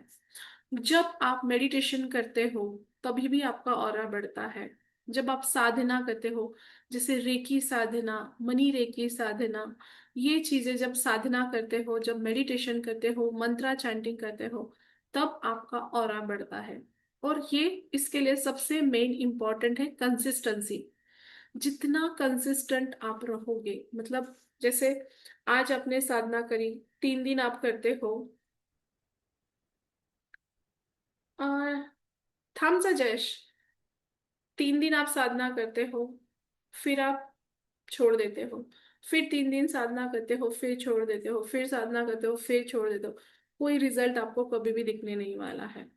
जब आप मेडिटेशन करते हो तभी भी आपका ऑरा बढ़ता है। जब आप साधना करते हो, जैसे रेकी साधना, मनी रेकी साधना, ये चीजें जब साधना करते हो, जब मेडिटेशन करते हो, मंत्रा चैंटिंग करते हो, तब आपका ऑरा बढ़ता है। और ये इसके लिए सबसे मेन इंपॉर्टेंट है कंसिस्टेंसी। जितना कंसिस्टेंट आप रहोगे, मतलब जैसे आज आपने साधना करी, 3 दिन आप करते हो, थम्स अ जयश, 3 दिन आप साधना करते हो, फिर आप छोड़ देते हो, फिर 3 दिन साधना करते हो, फिर छोड़ देते हो, फिर साधना करते हो, फिर छोड़ देते हो, कोई रिजल्ट आपको कभी भी दिखने नहीं वाला है।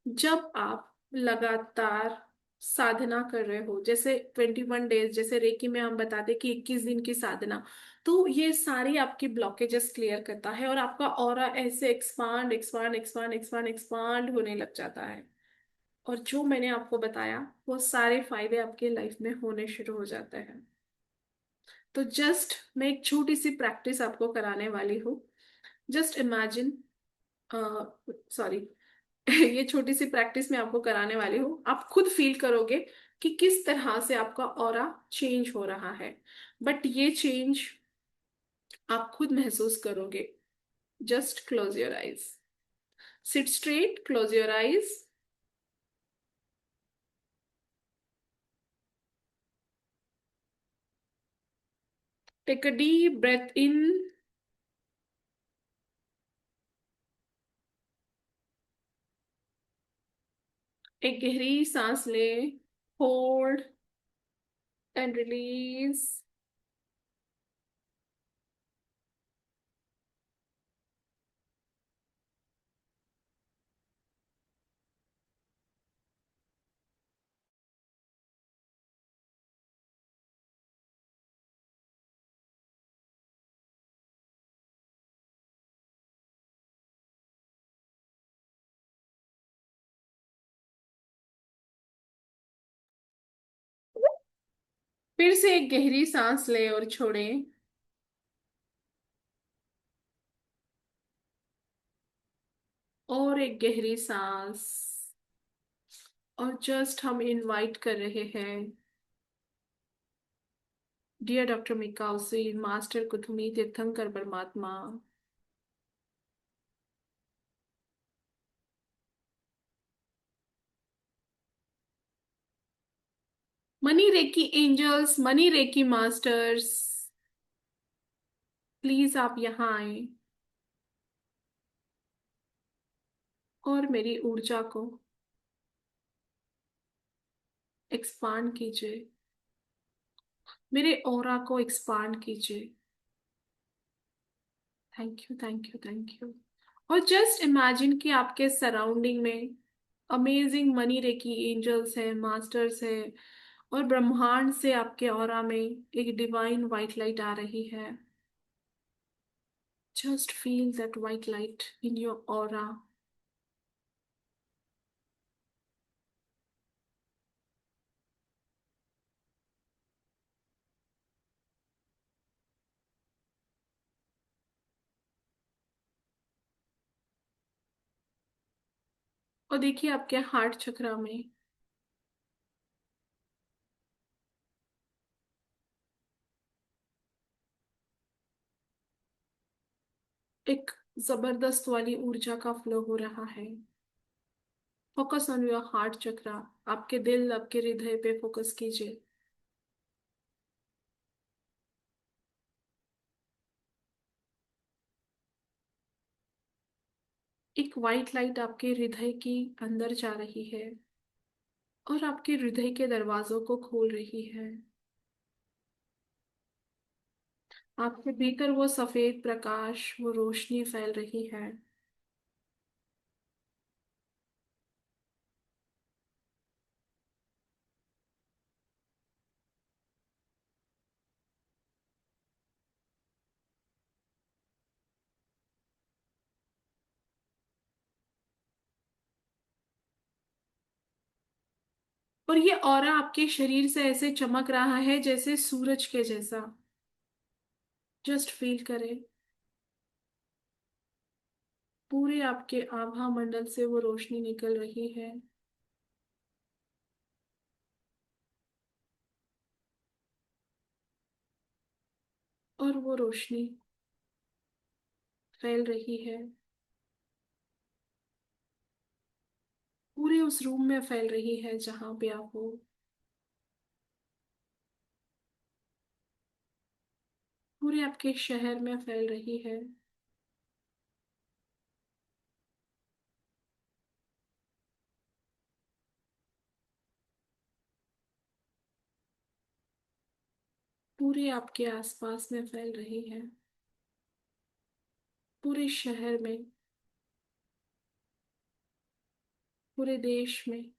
जब आप लगातार साधना कर रहे हो, जैसे 21 डेज, जैसे रेकी में हम बताते कि 21 दिन की साधना, तो ये सारी आपकी ब्लॉकेजेस क्लियर करता है और आपका ऑरा ऐसे expand expand expand expand expand होने लग जाता है। और जो मैंने आपको बताया वो सारे फायदे आपके लाइफ में होने शुरू हो जाते हैं। तो जस्ट मैं एक छोटी सी प्रैक्टिस आपको कराने वाली हूँ। जस्ट इमेजिन, सॉरी, ये छोटी सी प्रैक्टिस मैं आपको कराने वाली हूँ, आप खुद फील करोगे कि किस तरह से आपका ऑरा चेंज हो रहा है। बट ये चेंज आप खुद महसूस करोगे। Just close your eyes, sit straight, close your eyes, take a deep breath in, एक गहरी सांस ले, होल्ड एंड रिलीज। फिर से एक गहरी सांस ले और छोड़े। और एक गहरी सांस। और जस्ट हम इनवाइट कर रहे हैं, डियर डॉक्टर मिकाउसी, मास्टर कुथुमी तीर्थंकर परमात्मा, money reiki angels, money reiki masters, please आप यहाँ आए और मेरी ऊर्जा को एक्सपांड कीजिए, मेरे ऑरा को एक्सपांड कीजिए। Thank you, thank you, thank you. और जस्ट इमेजिन कि आपके सराउंडिंग में अमेजिंग मनी रेकी एंजल्स है, मास्टर्स है, और ब्रह्मांड से आपके ऑरा में एक डिवाइन वाइट लाइट आ रही है। Just feel that white light in your aura. और देखिए आपके हार्ट चक्रा में एक जबरदस्त वाली ऊर्जा का फ्लो हो रहा है। फोकस ऑन योर हार्ट चक्रा, आपके दिल, आपके हृदय पे फोकस कीजिए। एक वाइट लाइट आपके हृदय की अंदर जा रही है और आपके हृदय के दरवाजों को खोल रही है। आपके भीतर वो सफेद प्रकाश, वो रोशनी फैल रही है। और ये ऑरा आपके शरीर से ऐसे चमक रहा है जैसे सूरज के जैसा। जस्ट फील करें, पूरे आपके आभा मंडल से वो रोशनी निकल रही है। और वो रोशनी फैल रही है, पूरे उस रूम में फैल रही है जहां पे आप हो। पूरे आपके शहर में फैल रही है। पूरे आपके आसपास में फैल रही है। पूरे शहर में, पूरे देश में।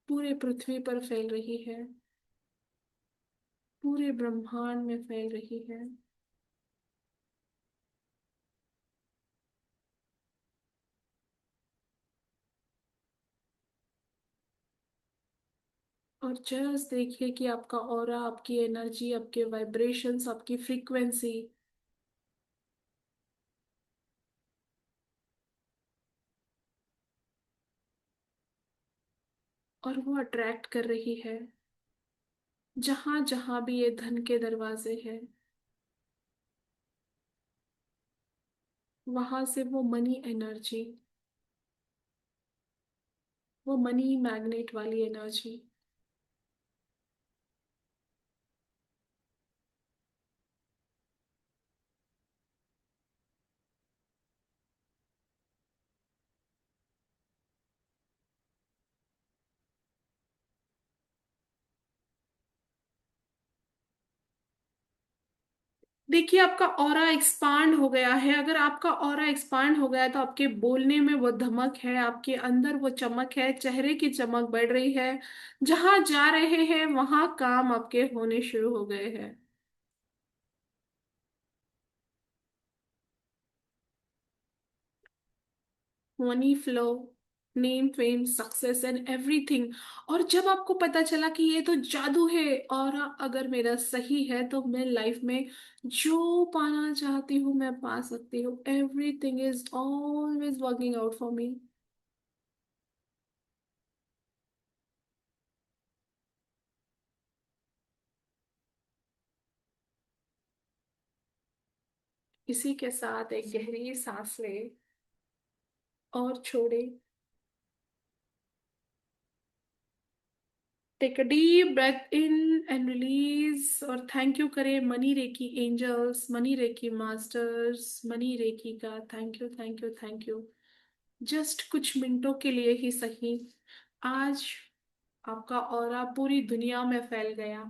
पूरे पृथ्वी पर फैल रही है। पूरे ब्रह्मांड में फैल रही है। और जस्ट देखिए कि आपका ऑरा, आपकी एनर्जी, आपके वाइब्रेशंस, आपकी फ्रीक्वेंसी, और वो अट्रैक्ट कर रही है जहां जहां भी ये धन के दरवाजे हैं, वहां से वो मनी एनर्जी, वो मनी मैग्नेट वाली एनर्जी। देखिए आपका ऑरा एक्सपांड हो गया है। अगर आपका ऑरा एक्सपांड हो गया है तो आपके बोलने में वो धमक है, आपके अंदर वो चमक है, चेहरे की चमक बढ़ रही है। जहां जा रहे हैं वहां काम आपके होने शुरू हो गए हैं। Money flow, name, fame, success and everything. और जब आपको पता चला कि ये तो जादू है, और अगर मेरा सही है तो मैं लाइफ में जो पाना चाहती हूँ मैं पा सकती हूँ। Everything is always working out for me. इसी के साथ एक गहरी सांस ले और छोड़े। Take a deep breath in and release, और थैंक यू करें money reiki angels, money reiki masters, money reiki का thank you, thank you, thank you. Just कुछ मिनटों के लिए ही सही, आज आपका ऑरा पूरी दुनिया में फैल गया।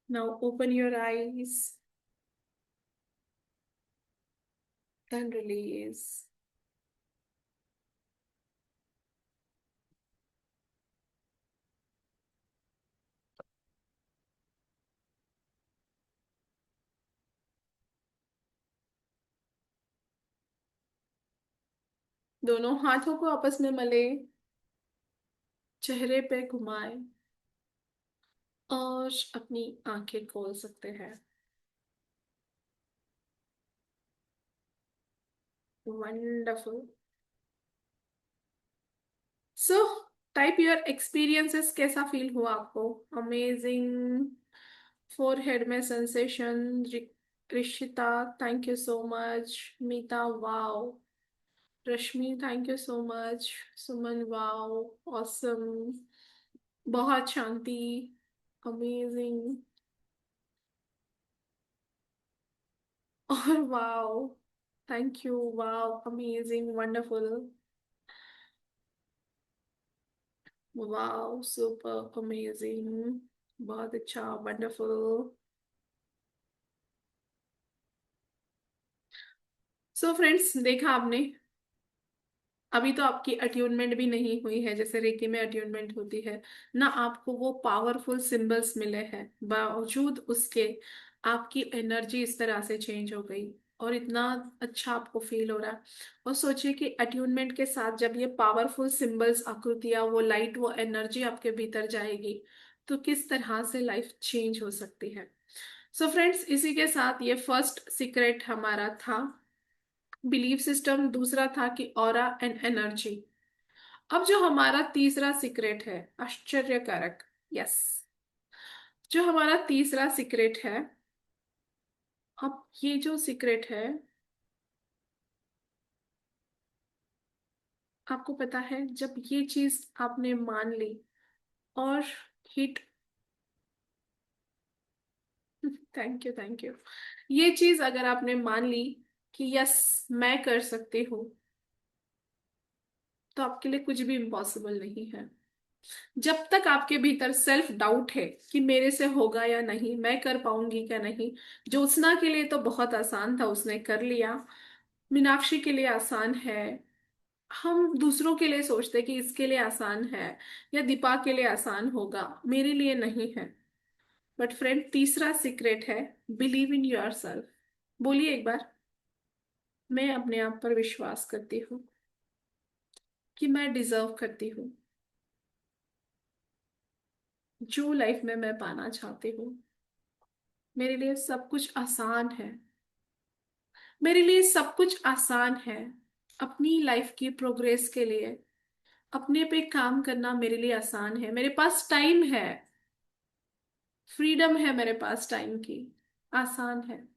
Now open your eyes and release. दोनों हाथों को आपस में मले, चेहरे पे घुमाए, और अपनी आंखें खोल सकते हैं। Wonderful. So type your experiences, कैसा फील हुआ आपको? अमेजिंग। फोरहेड में sensation. Rishita, thank you so much. Meeta, wow. Rashmi, thank you so much. Suman, wow, awesome, बहुत शांति, अमेजिंग, और wow, thank you, wow, amazing, wonderful, wow, super, amazing, बहुत अच्छा, वंडरफुल। सो फ्रेंड्स, देखा आपने, अभी तो आपकी अट्यूनमेंट भी नहीं हुई है जैसे रेकी में अट्यूनमेंट होती है ना, आपको वो पावरफुल सिंबल्स मिले हैं, बावजूद उसके आपकी एनर्जी इस तरह से चेंज हो गई और इतना अच्छा आपको फील हो रहा है। और सोचिए कि अट्यूनमेंट के साथ जब ये पावरफुल सिंबल्स, आकृतियां, वो लाइट, वो एनर्जी आपके भीतर जाएगी, तो किस तरह से लाइफ चेंज हो सकती है। सो फ्रेंड्स, इसी के साथ ये फर्स्ट सीक्रेट हमारा था बिलीफ सिस्टम, दूसरा था कि ऑरा एंड एनर्जी। अब जो हमारा तीसरा सीक्रेट है, आश्चर्यकारक, यस, जो हमारा तीसरा सीक्रेट है, अब ये जो सीक्रेट है, आपको पता है जब ये चीज आपने मान ली और hit, thank you thank you, ये चीज अगर आपने मान ली कि यस मैं कर सकती हूँ, तो आपके लिए कुछ भी इम्पॉसिबल नहीं है। जब तक आपके भीतर सेल्फ डाउट है कि मेरे से होगा या नहीं, मैं कर पाऊंगी क्या नहीं। ज्योत्सना के लिए तो बहुत आसान था, उसने कर लिया। मीनाक्षी के लिए आसान है। हम दूसरों के लिए सोचते कि इसके लिए आसान है, या दीपा के लिए आसान होगा, मेरे लिए नहीं है। बट फ्रेंड, तीसरा सीक्रेट है बिलीव इन योर सेल्फ। बोलिए एक बार, मैं अपने आप पर विश्वास करती हूँ कि मैं डिजर्व करती हूँ जो लाइफ में मैं पाना चाहती हूँ। मेरे लिए सब कुछ आसान है। मेरे लिए सब कुछ आसान है। अपनी लाइफ की प्रोग्रेस के लिए अपने पे काम करना मेरे लिए आसान है। मेरे पास टाइम है, फ्रीडम है मेरे पास टाइम की, आसान है।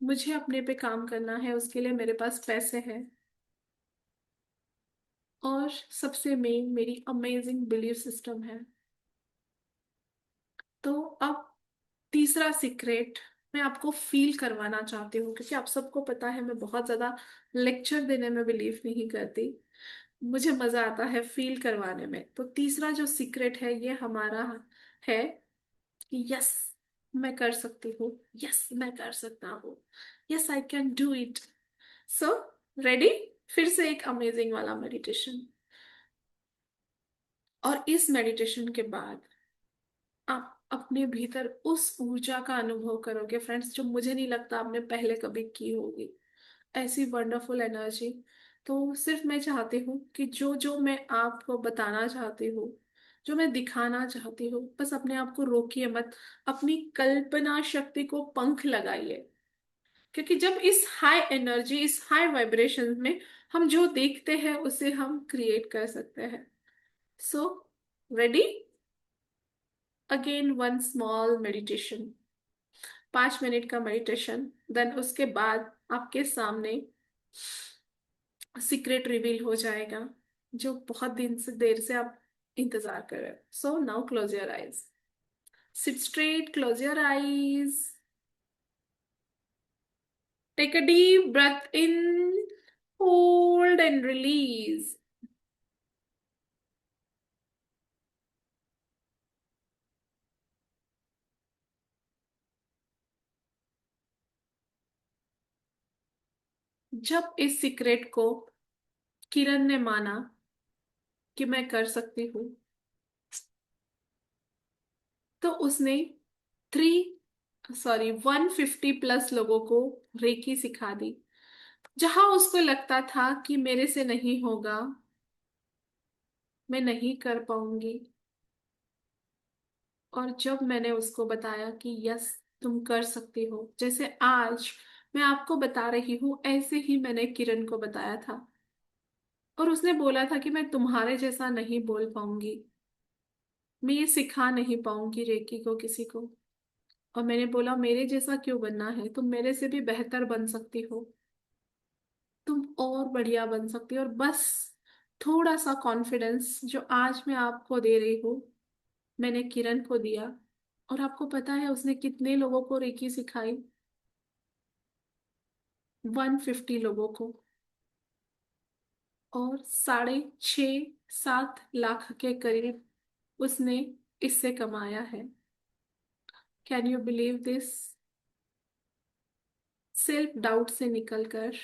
मुझे अपने पे काम करना है, उसके लिए मेरे पास पैसे हैं। और सबसे मेन मेरी अमेजिंग बिलीफ सिस्टम है। तो अब तीसरा सीक्रेट मैं आपको फील करवाना चाहती हूँ, क्योंकि आप सबको पता है मैं बहुत ज्यादा लेक्चर देने में बिलीव नहीं करती। मुझे मजा आता है फील करवाने में। तो तीसरा जो सीक्रेट है ये हमारा है कि यस मैं कर सकती हूँ, यस मैं कर सकता हूँ, yes I can do it. So ready, फिर से एक अमेजिंग वाला मेडिटेशन। और इस मेडिटेशन के बाद आप अपने भीतर उस ऊर्जा का अनुभव करोगे फ्रेंड्स, जो मुझे नहीं लगता आपने पहले कभी की होगी, ऐसी वंडरफुल एनर्जी। तो सिर्फ मैं चाहती हूँ कि जो जो मैं आपको बताना चाहती हूँ, जो मैं दिखाना चाहती हूँ, बस अपने आप को रोकिए मत। अपनी कल्पना शक्ति को पंख लगाइए, क्योंकि जब इस हाई एनर्जी, इस हाई वाइब्रेशन में हम जो देखते हैं उसे हम क्रिएट कर सकते हैं। So ready, again one small meditation, 5 minute का मेडिटेशन। देन उसके बाद आपके सामने सीक्रेट रिवील हो जाएगा, जो बहुत दिन से देर से आप इंतजार कर रहे हो। So now close your eyes, sit straight, close your eyes, take a deep breath in, hold and release. जब इस सीक्रेट को किरण ने माना कि मैं कर सकती हूँ, तो उसने 150+ लोगों को रेकी सिखा दी। जहां उसको लगता था कि मेरे से नहीं होगा, मैं नहीं कर पाऊंगी, और जब मैंने उसको बताया कि यस तुम कर सकती हो, जैसे आज मैं आपको बता रही हूँ, ऐसे ही मैंने किरण को बताया था। और उसने बोला था कि मैं तुम्हारे जैसा नहीं बोल पाऊंगी, मैं ये सिखा नहीं पाऊंगी रेकी को किसी को। और मैंने बोला मेरे जैसा क्यों बनना है, तुम मेरे से भी बेहतर बन सकती हो, तुम और बढ़िया बन सकती हो। और बस थोड़ा सा कॉन्फिडेंस जो आज मैं आपको दे रही हूँ, मैंने किरण को दिया। और आपको पता है उसने कितने लोगों को रेकी सिखाई? 150 लोगों को। और 6.5-7 लाख के करीब उसने इससे कमाया है। Can you believe this? Self doubt से निकलकर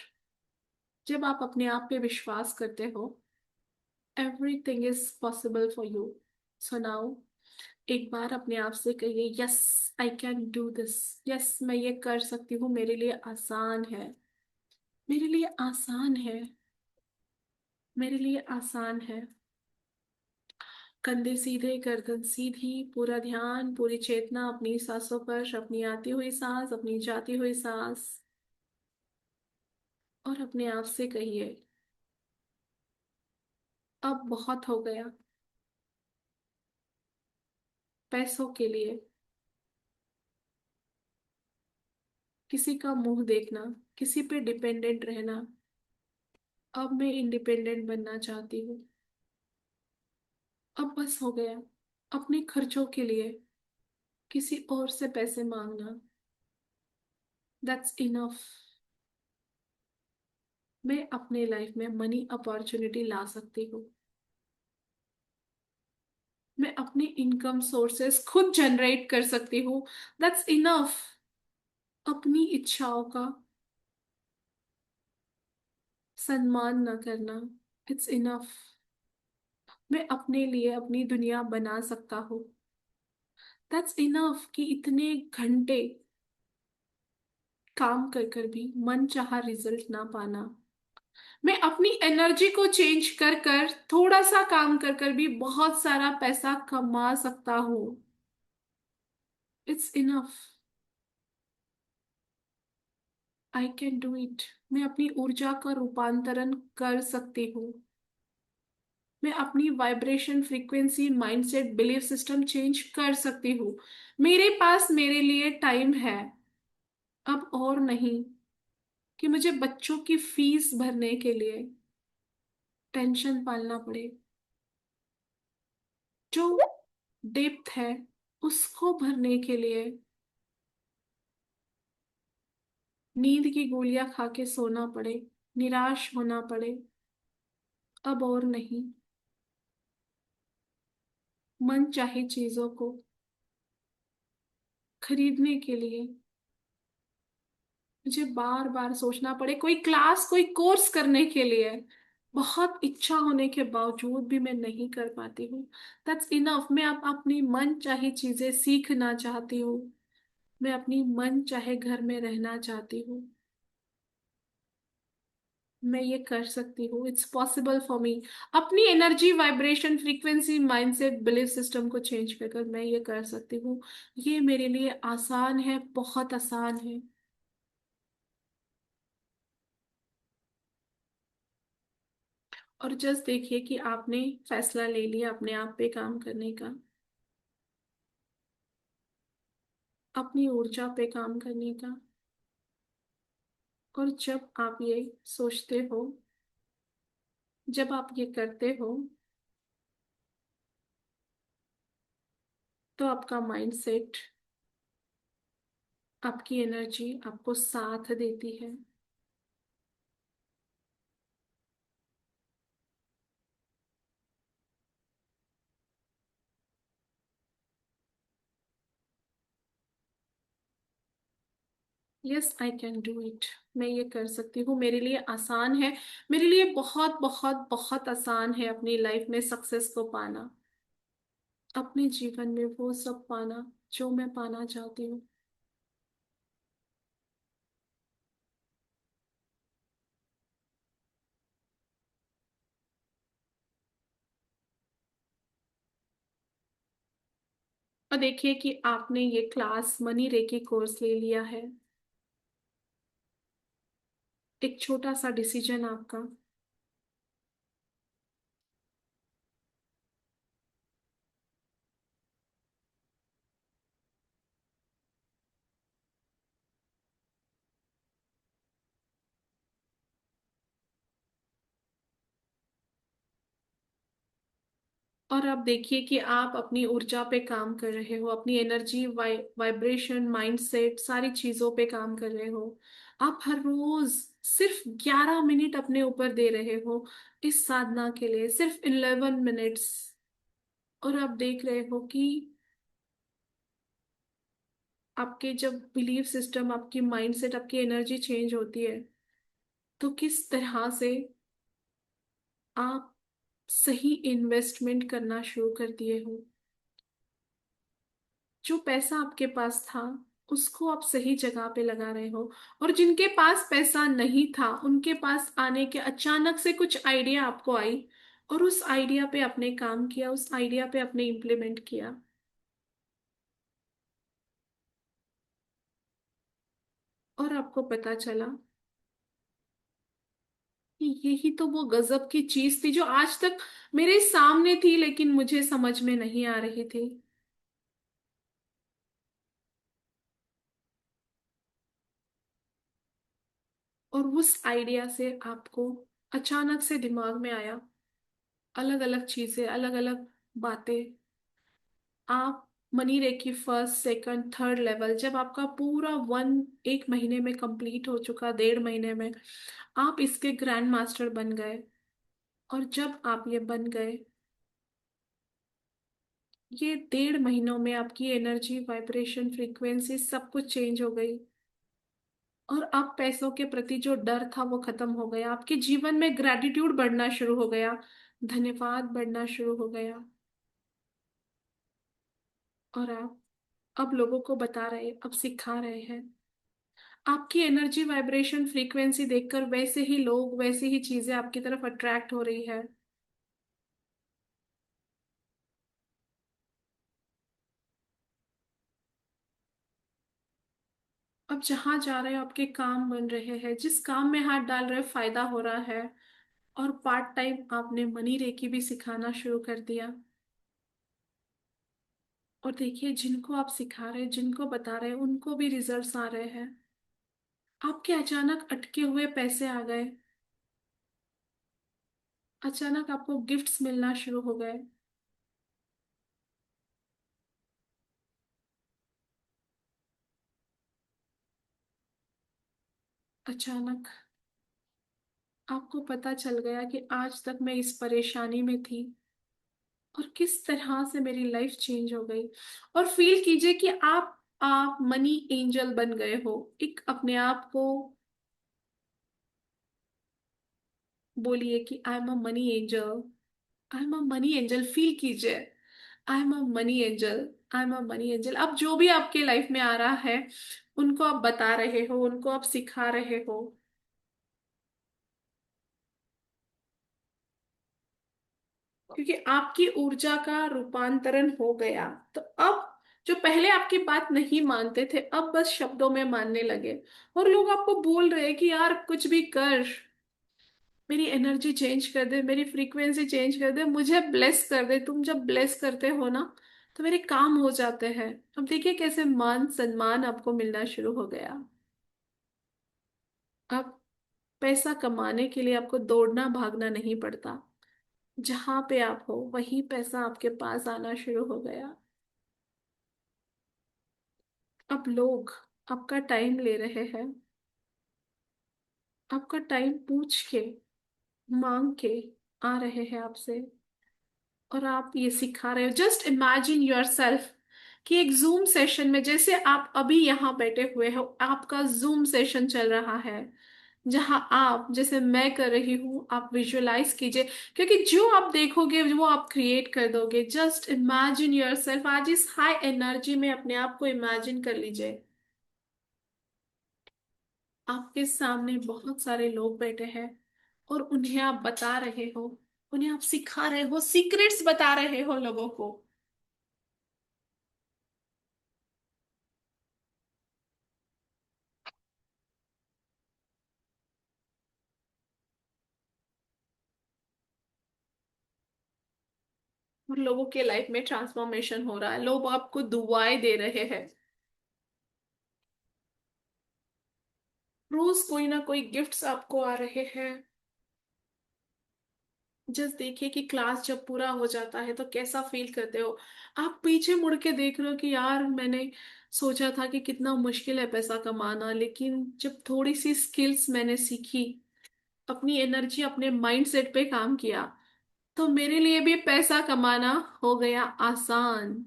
जब आप अपने आप पे विश्वास करते हो, everything is possible for you. So now एक बार अपने आप से कहिए, yes I can do this, yes मैं ये कर सकती हूँ, मेरे लिए आसान है, मेरे लिए आसान है, मेरे लिए आसान है। कंधे सीधे, गर्दन सीधी, पूरा ध्यान, पूरी चेतना अपनी सांसों पर, अपनी आती हुई सांस, अपनी जाती हुई सांस। और अपने आप से कहिए, अब बहुत हो गया। पैसों के लिए किसी का मुंह देखना, किसी पे डिपेंडेंट रहना, अब मैं इंडिपेंडेंट बनना चाहती हूँ। अब बस हो गया। अपने खर्चों के लिए किसी और से पैसे मांगना, दैट्स इनफ। मैं अपने लाइफ में मनी अपॉर्चुनिटी ला सकती हूँ। मैं अपनी इनकम सोर्सेस खुद जनरेट कर सकती हूँ, दैट्स इनफ। अपनी इच्छाओं का सम्मान न करना, इट्स इनफ। मैं अपने लिए अपनी दुनिया बना सकता हूँ, दैट्स इनफ। कि इतने घंटे काम कर कर भी मन चाहा रिजल्ट ना पाना, मैं अपनी एनर्जी को चेंज कर कर थोड़ा सा काम कर कर भी बहुत सारा पैसा कमा सकता हूँ, it's enough. I can do it. मैं अपनी ऊर्जा का रूपांतरण कर सकती हूँ। मैं अपनी vibration, frequency, mindset, belief system change कर सकती हूँ। मेरे पास मेरे लिए टाइम है, अब और नहीं कि मुझे बच्चों की फीस भरने के लिए टेंशन पालना पड़े। जो डेप्थ है उसको भरने के लिए नींद की गोलियां खा के सोना पड़े, निराश होना पड़े, अब और नहीं। मन चाहे चीजों को खरीदने के लिए मुझे बार बार सोचना पड़े, कोई क्लास, कोई कोर्स करने के लिए बहुत इच्छा होने के बावजूद भी मैं नहीं कर पाती हूँ, दैट्स इनफ। मैं अब अपनी मन चाहे चीजें सीखना चाहती हूँ। मैं अपनी मन चाहे घर में रहना चाहती हूँ। मैं ये कर सकती हूँ, इट्स पॉसिबल फॉर मी। अपनी energy, vibration, frequency, mindset, belief system को चेंज कर कर मैं ये कर सकती हूँ। ये मेरे लिए आसान है, बहुत आसान है। और जस्ट देखिए कि आपने फैसला ले लिया अपने आप पे काम करने का, अपनी ऊर्जा पे काम करने का। और जब आप ये सोचते हो, जब आप ये करते हो, तो आपका माइंडसेट, आपकी एनर्जी आपको साथ देती है। Yes, I can do it. मैं ये कर सकती हूँ, मेरे लिए आसान है। मेरे लिए बहुत बहुत बहुत आसान है अपनी लाइफ में सक्सेस को पाना, अपने जीवन में वो सब पाना जो मैं पाना चाहती हूँ। और देखिए कि आपने ये क्लास मनी रेकी कोर्स ले लिया है, एक छोटा सा डिसीजन आपका। और आप देखिए कि आप अपनी ऊर्जा पे काम कर रहे हो, अपनी एनर्जी, वाइब्रेशन, माइंडसेट, सारी चीजों पे काम कर रहे हो। आप हर रोज सिर्फ 11 मिनट अपने ऊपर दे रहे हो इस साधना के लिए, सिर्फ 11 मिनट्स। और आप देख रहे हो कि आपके जब बिलीफ सिस्टम, आपकी माइंडसेट, आपकी एनर्जी चेंज होती है, तो किस तरह से आप सही इन्वेस्टमेंट करना शुरू कर दिए हो। जो पैसा आपके पास था उसको आप सही जगह पे लगा रहे हो। और जिनके पास पैसा नहीं था, उनके पास आने के अचानक से कुछ आइडिया आपको आई, और उस आइडिया पे आपने काम किया, उस आइडिया पे आपने इम्प्लीमेंट किया, और आपको पता चला कि यही तो वो गजब की चीज थी जो आज तक मेरे सामने थी लेकिन मुझे समझ में नहीं आ रही थी। और उस आइडिया से आपको अचानक से दिमाग में आया अलग अलग चीजें, अलग अलग बातें। आप money reiki first second third level, जब आपका पूरा एक महीने में कंप्लीट हो चुका, 1.5 महीने में आप इसके ग्रैंड मास्टर बन गए। और जब आप ये बन गए, ये 1.5 महीनों में आपकी एनर्जी, वाइब्रेशन, फ्रीक्वेंसी सब कुछ चेंज हो गई। और अब पैसों के प्रति जो डर था वो खत्म हो गया, आपके जीवन में ग्रेटिट्यूड बढ़ना शुरू हो गया, धन्यवाद बढ़ना शुरू हो गया। और आप अब लोगों को बता रहे, अब सिखा रहे हैं। आपकी एनर्जी, वाइब्रेशन, फ्रीक्वेंसी देखकर वैसे ही लोग, वैसी ही चीजें आपकी तरफ अट्रैक्ट हो रही है। अब जहां जा रहे हो आपके काम बन रहे हैं, जिस काम में हाथ डाल रहे हो फायदा हो रहा है। और पार्ट टाइम आपने मनी रेकी भी सिखाना शुरू कर दिया। और देखिए, जिनको आप सिखा रहे हैं, जिनको बता रहे हैं, उनको भी रिजल्ट्स आ रहे हैं। आपके अचानक अटके हुए पैसे आ गए। अचानक आपको गिफ्ट्स मिलना शुरू हो गए। अचानक आपको पता चल गया कि आज तक मैं इस परेशानी में थी और किस तरह से मेरी लाइफ चेंज हो गई। और फील कीजिए कि आप मनी एंजल बन गए हो। एक अपने आप को बोलिए कि I am a money angel, I am a money angel, feel कीजिए। I am a money angel, I am a money angel. अब जो भी आपके लाइफ में आ रहा है, उनको आप बता रहे हो, उनको आप सिखा रहे हो। क्योंकि आपकी ऊर्जा का रूपांतरण हो गया। तो अब जो पहले आपकी बात नहीं मानते थे, अब बस शब्दों में मानने लगे। और लोग आपको बोल रहे हैं कि यार कुछ भी कर, मेरी एनर्जी चेंज कर दे, मेरी फ्रीक्वेंसी चेंज कर दे, मुझे ब्लेस कर दे। तुम जब ब्लेस करते हो ना, तो मेरे काम हो जाते हैं। अब देखिए कैसे मान सम्मान आपको मिलना शुरू हो गया। अब पैसा कमाने के लिए आपको दौड़ना भागना नहीं पड़ता। जहां पे आप हो वही पैसा आपके पास आना शुरू हो गया। अब लोग आपका टाइम ले रहे हैं, आपका टाइम पूछ के, मांग के आ रहे हैं आपसे। और आप ये सिखा रहे हो। जस्ट इमेजिन योर सेल्फ कि एक जूम सेशन में, जैसे आप अभी यहाँ बैठे हुए हो, आपका जूम सेशन चल रहा है, जहां आप, जैसे मैं कर रही हूँ, आप विजुअलाइज कीजिए। क्योंकि जो आप देखोगे वो आप क्रिएट कर दोगे। जस्ट इमेजिन योर सेल्फ, आज इस हाई एनर्जी में अपने आप को इमेजिन कर लीजिए। आपके सामने बहुत सारे लोग बैठे हैं और उन्हें आप बता रहे हो, उन्हें आप सिखा रहे हो, सीक्रेट्स बता रहे हो लोगों को। और लोगों के लाइफ में ट्रांसफॉर्मेशन हो रहा है, लोग आपको दुआएं दे रहे हैं। रोज कोई ना कोई गिफ्ट्स आपको आ रहे हैं। जस्ट देखिए कि क्लास जब पूरा हो जाता है तो कैसा फील करते हो। आप पीछे मुड़ के देख रहे हो कि यार मैंने सोचा था कि कितना मुश्किल है पैसा कमाना, लेकिन जब थोड़ी सी स्किल्स मैंने सीखी, अपनी एनर्जी, अपने माइंडसेट पे काम किया, तो मेरे लिए भी पैसा कमाना हो गया आसान।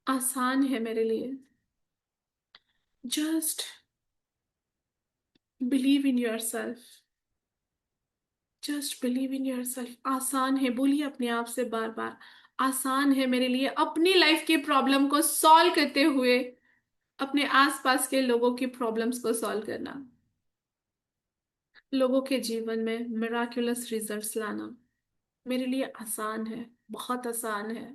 आसान है मेरे लिए। Just believe in your self, just believe in your self. आसान है, बोलिए अपने आप से बार बार, आसान है मेरे लिए अपनी लाइफ की प्रॉब्लम को सॉल्व करते हुए अपने आसपास के लोगों की प्रॉब्लम्स को सॉल्व करना, लोगों के जीवन में मिराकुलस रिजल्ट्स लाना। मेरे लिए आसान है, बहुत आसान है,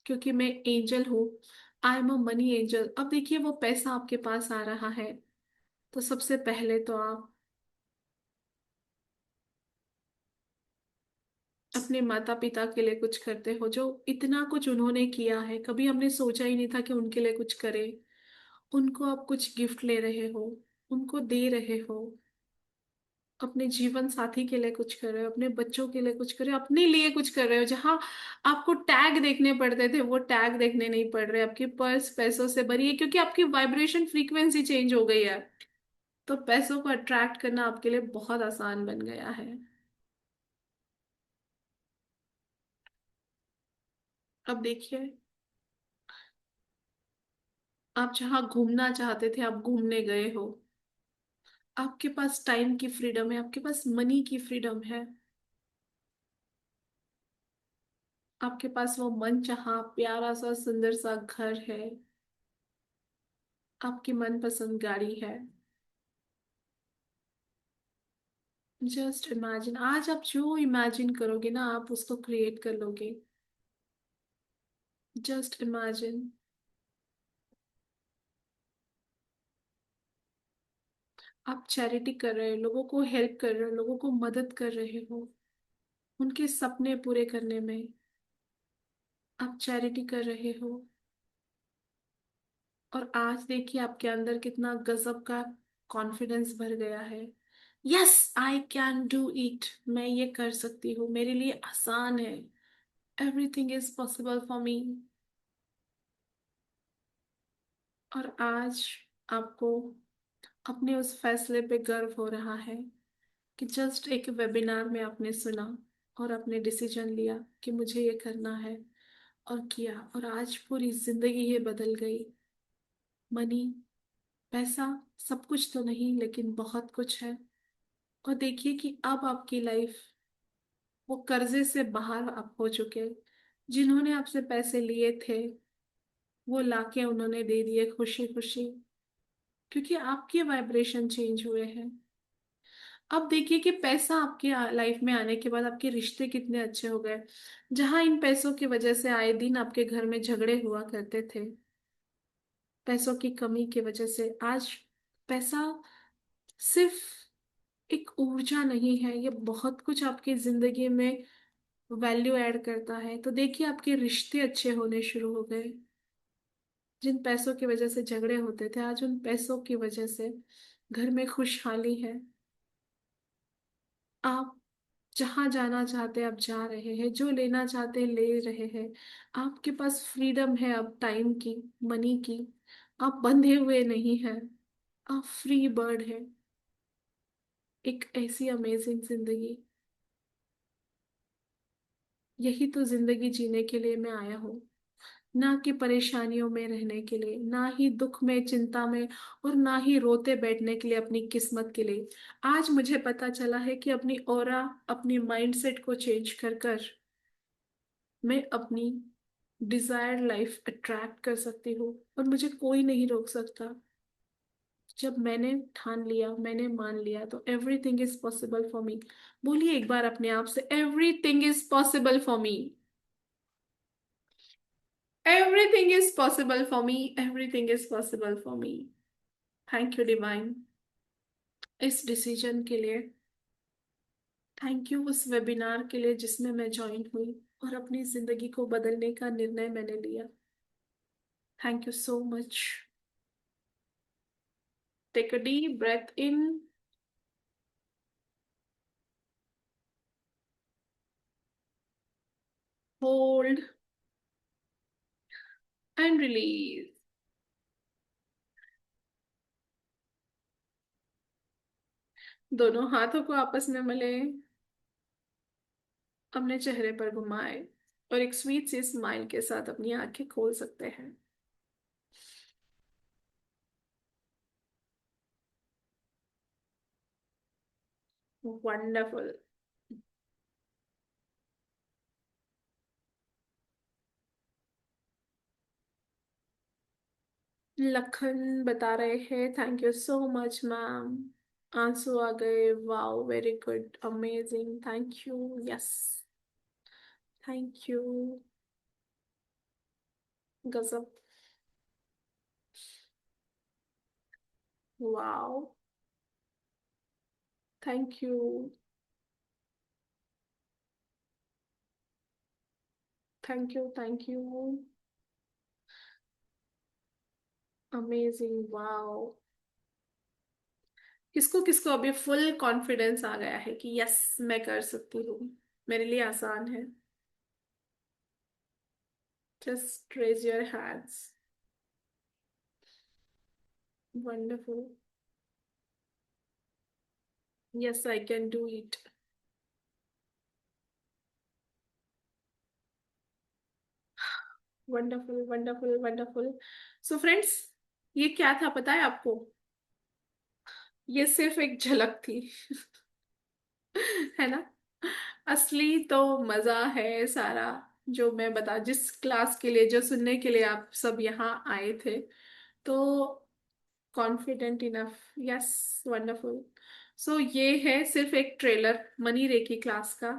क्योंकि मैं एंजल हूँ। आई एम अ मनी एंजल। अब देखिए, वो पैसा आपके पास आ रहा है, तो सबसे पहले तो आप अपने माता पिता के लिए कुछ करते हो, जो इतना कुछ उन्होंने किया है, कभी हमने सोचा ही नहीं था कि उनके लिए कुछ करें। उनको आप कुछ गिफ्ट ले रहे हो, उनको दे रहे हो, अपने जीवन साथी के लिए कुछ कर रहे हो, अपने बच्चों के लिए कुछ कर रहे हो, अपने लिए कुछ कर रहे हो। जहां आपको टैग देखने पड़ते थे, वो टैग देखने नहीं पड़ रहे। आपकी पर्स पैसों से भरी है, क्योंकि आपकी वाइब्रेशन फ्रीक्वेंसी चेंज हो गई है। तो पैसों को अट्रैक्ट करना आपके लिए बहुत आसान बन गया है। अब देखिए, आप जहाँ घूमना चाहते थे, आप घूमने गए हो। आपके पास टाइम की फ्रीडम है, आपके पास मनी की फ्रीडम है। आपके पास वो मन चाहा प्यारा सा सुंदर सा घर है, आपकी मनपसंद गाड़ी है। जस्ट इमेजिन, आज आप जो इमेजिन करोगे ना, आप उसको क्रिएट कर लोगे। जस्ट इमेजिन, आप चैरिटी कर रहे हो, लोगों को हेल्प कर रहे हो, लोगों को मदद कर रहे हो उनके सपने पूरे करने में। आप चैरिटी कर रहे हो, और आज देखिए आपके अंदर कितना गजब का कॉन्फिडेंस भर गया है। Yes, I can do it. मैं ये कर सकती हूँ, मेरे लिए आसान है। एवरीथिंग इज पॉसिबल फॉर मी। और आज आपको अपने उस फैसले पे गर्व हो रहा है कि जस्ट एक वेबिनार में आपने सुना और आपने डिसीजन लिया कि मुझे ये करना है, और किया, और आज पूरी जिंदगी ही बदल गई। मनी, पैसा सब कुछ तो नहीं, लेकिन बहुत कुछ है। और देखिए कि अब आपकी लाइफ, वो कर्जे से बाहर आप हो चुके। जिन्होंने आपसे पैसे लिए थे, वो लाके उन्होंने दे दिए खुशी खुशी, क्योंकि आपके वाइब्रेशन चेंज हुए हैं। अब देखिए कि पैसा आपकी लाइफ में आने के बाद आपके रिश्ते कितने अच्छे हो गए। जहां इन पैसों की वजह से आए दिन आपके घर में झगड़े हुआ करते थे, पैसों की कमी की वजह से, आज पैसा सिर्फ एक ऊर्जा नहीं है, ये बहुत कुछ आपकी जिंदगी में वैल्यू ऐड करता है। तो देखिए आपके रिश्ते अच्छे होने शुरू हो गए। जिन पैसों की वजह से झगड़े होते थे, आज उन पैसों की वजह से घर में खुशहाली है। आप जहां जाना चाहते हैं आप जा रहे हैं, जो लेना चाहते हैं ले रहे हैं। आपके पास फ्रीडम है अब, टाइम की, मनी की। आप बंधे हुए नहीं हैं, आप फ्री बर्ड है। एक ऐसी अमेजिंग जिंदगी, यही तो जिंदगी जीने के लिए मैं आया हूँ। ना कि परेशानियों में रहने के लिए, ना ही दुख में चिंता में, और ना ही रोते बैठने के लिए अपनी किस्मत के लिए। आज मुझे पता चला है कि अपनी ऑरा, अपनी माइंडसेट को चेंज कर कर मैं अपनी डिजायर्ड लाइफ अट्रैक्ट कर सकती हूँ, और मुझे कोई नहीं रोक सकता। जब मैंने ठान लिया, मैंने मान लिया, तो एवरीथिंग इज पॉसिबल फॉर मी। बोलिए एक बार अपने आप से, everything is possible for me. Everything is possible for me. Everything is possible for me. Thank you divine, इस डिसीजन के लिए। थैंक यू उस वेबिनार के लिए जिसमें मैं ज्वाइन हुई और अपनी जिंदगी को बदलने का निर्णय मैंने लिया। Thank you so much. Take a deep breath in, hold and release. दोनों हाथों को आपस में मले, अपने चेहरे पर घुमाए, और एक स्वीट सी स्माइल के साथ अपनी आंखें खोल सकते हैं। वंडरफुल। लखन बता रहे हैं, thank you so much ma'am. आंसू आ गए, wow, very good, amazing, thank you, yes, thank you, गजब, wow, thank you, thank you, thank you, amazing, wow. किसको किसको अभी फुल कॉन्फिडेंस आ गया है कि यस, मैं कर सकती हूँ, मेरे लिए आसान है? Just raise your hands. Wonderful. Yes, I can do it. Wonderful, wonderful, wonderful. So friends, ये क्या था पता है आपको? ये सिर्फ एक झलक थी। है ना? असली तो मजा है सारा, जो मैं बता, जिस क्लास के लिए, जो सुनने के लिए आप सब यहाँ आए थे। तो कॉन्फिडेंट इनफ, यस, वंडरफुल। सो ये है सिर्फ एक ट्रेलर मनी रे की क्लास का।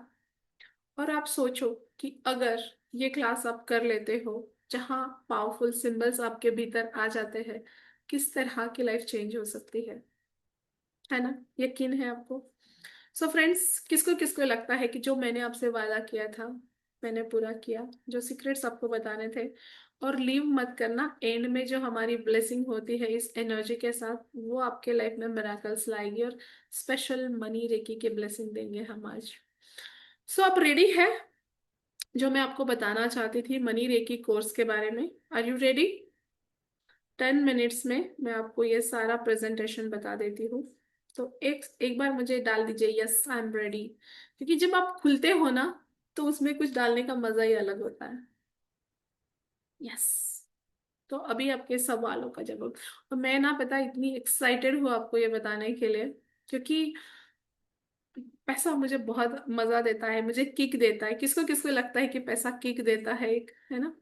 और आप सोचो कि अगर ये क्लास आप कर लेते हो, जहाँ पावरफुल सिंबल्स आपके भीतर आ जाते हैं, किस तरह की लाइफ चेंज हो सकती है ना? यकीन है आपको? सो फ्रेंड्स, किसको किसको लगता है कि जो मैंने आपसे वादा किया था, मैंने पूरा किया, जो सीक्रेट्स आपको बताने थे? और लीव मत करना, एंड में जो हमारी ब्लेसिंग होती है इस एनर्जी के साथ, वो आपके लाइफ में मिराकल्स लाएगी और स्पेशल मनी रेकी के ब्लेसिंग देंगे हम आज। सो आप रेडी है? जो मैं आपको बताना चाहती थी मनी रेकी कोर्स के बारे में, आर यू रेडी? 10 मिनट्स में मैं आपको ये सारा प्रेजेंटेशन बता देती हूँ। तो एक एक बार मुझे डाल दीजिए यस, आई एम रेडी। क्योंकि जब आप खुलते हो ना, तो उसमें कुछ डालने का मजा ही अलग होता है। यस। तो अभी आपके सवालों का जवाब। और मैं ना, पता है, इतनी एक्साइटेड हूँ आपको ये बताने के लिए, क्योंकि पैसा मुझे बहुत मजा देता है, मुझे किक देता है। किसको किसको लगता है कि पैसा किक देता है एक, है ना?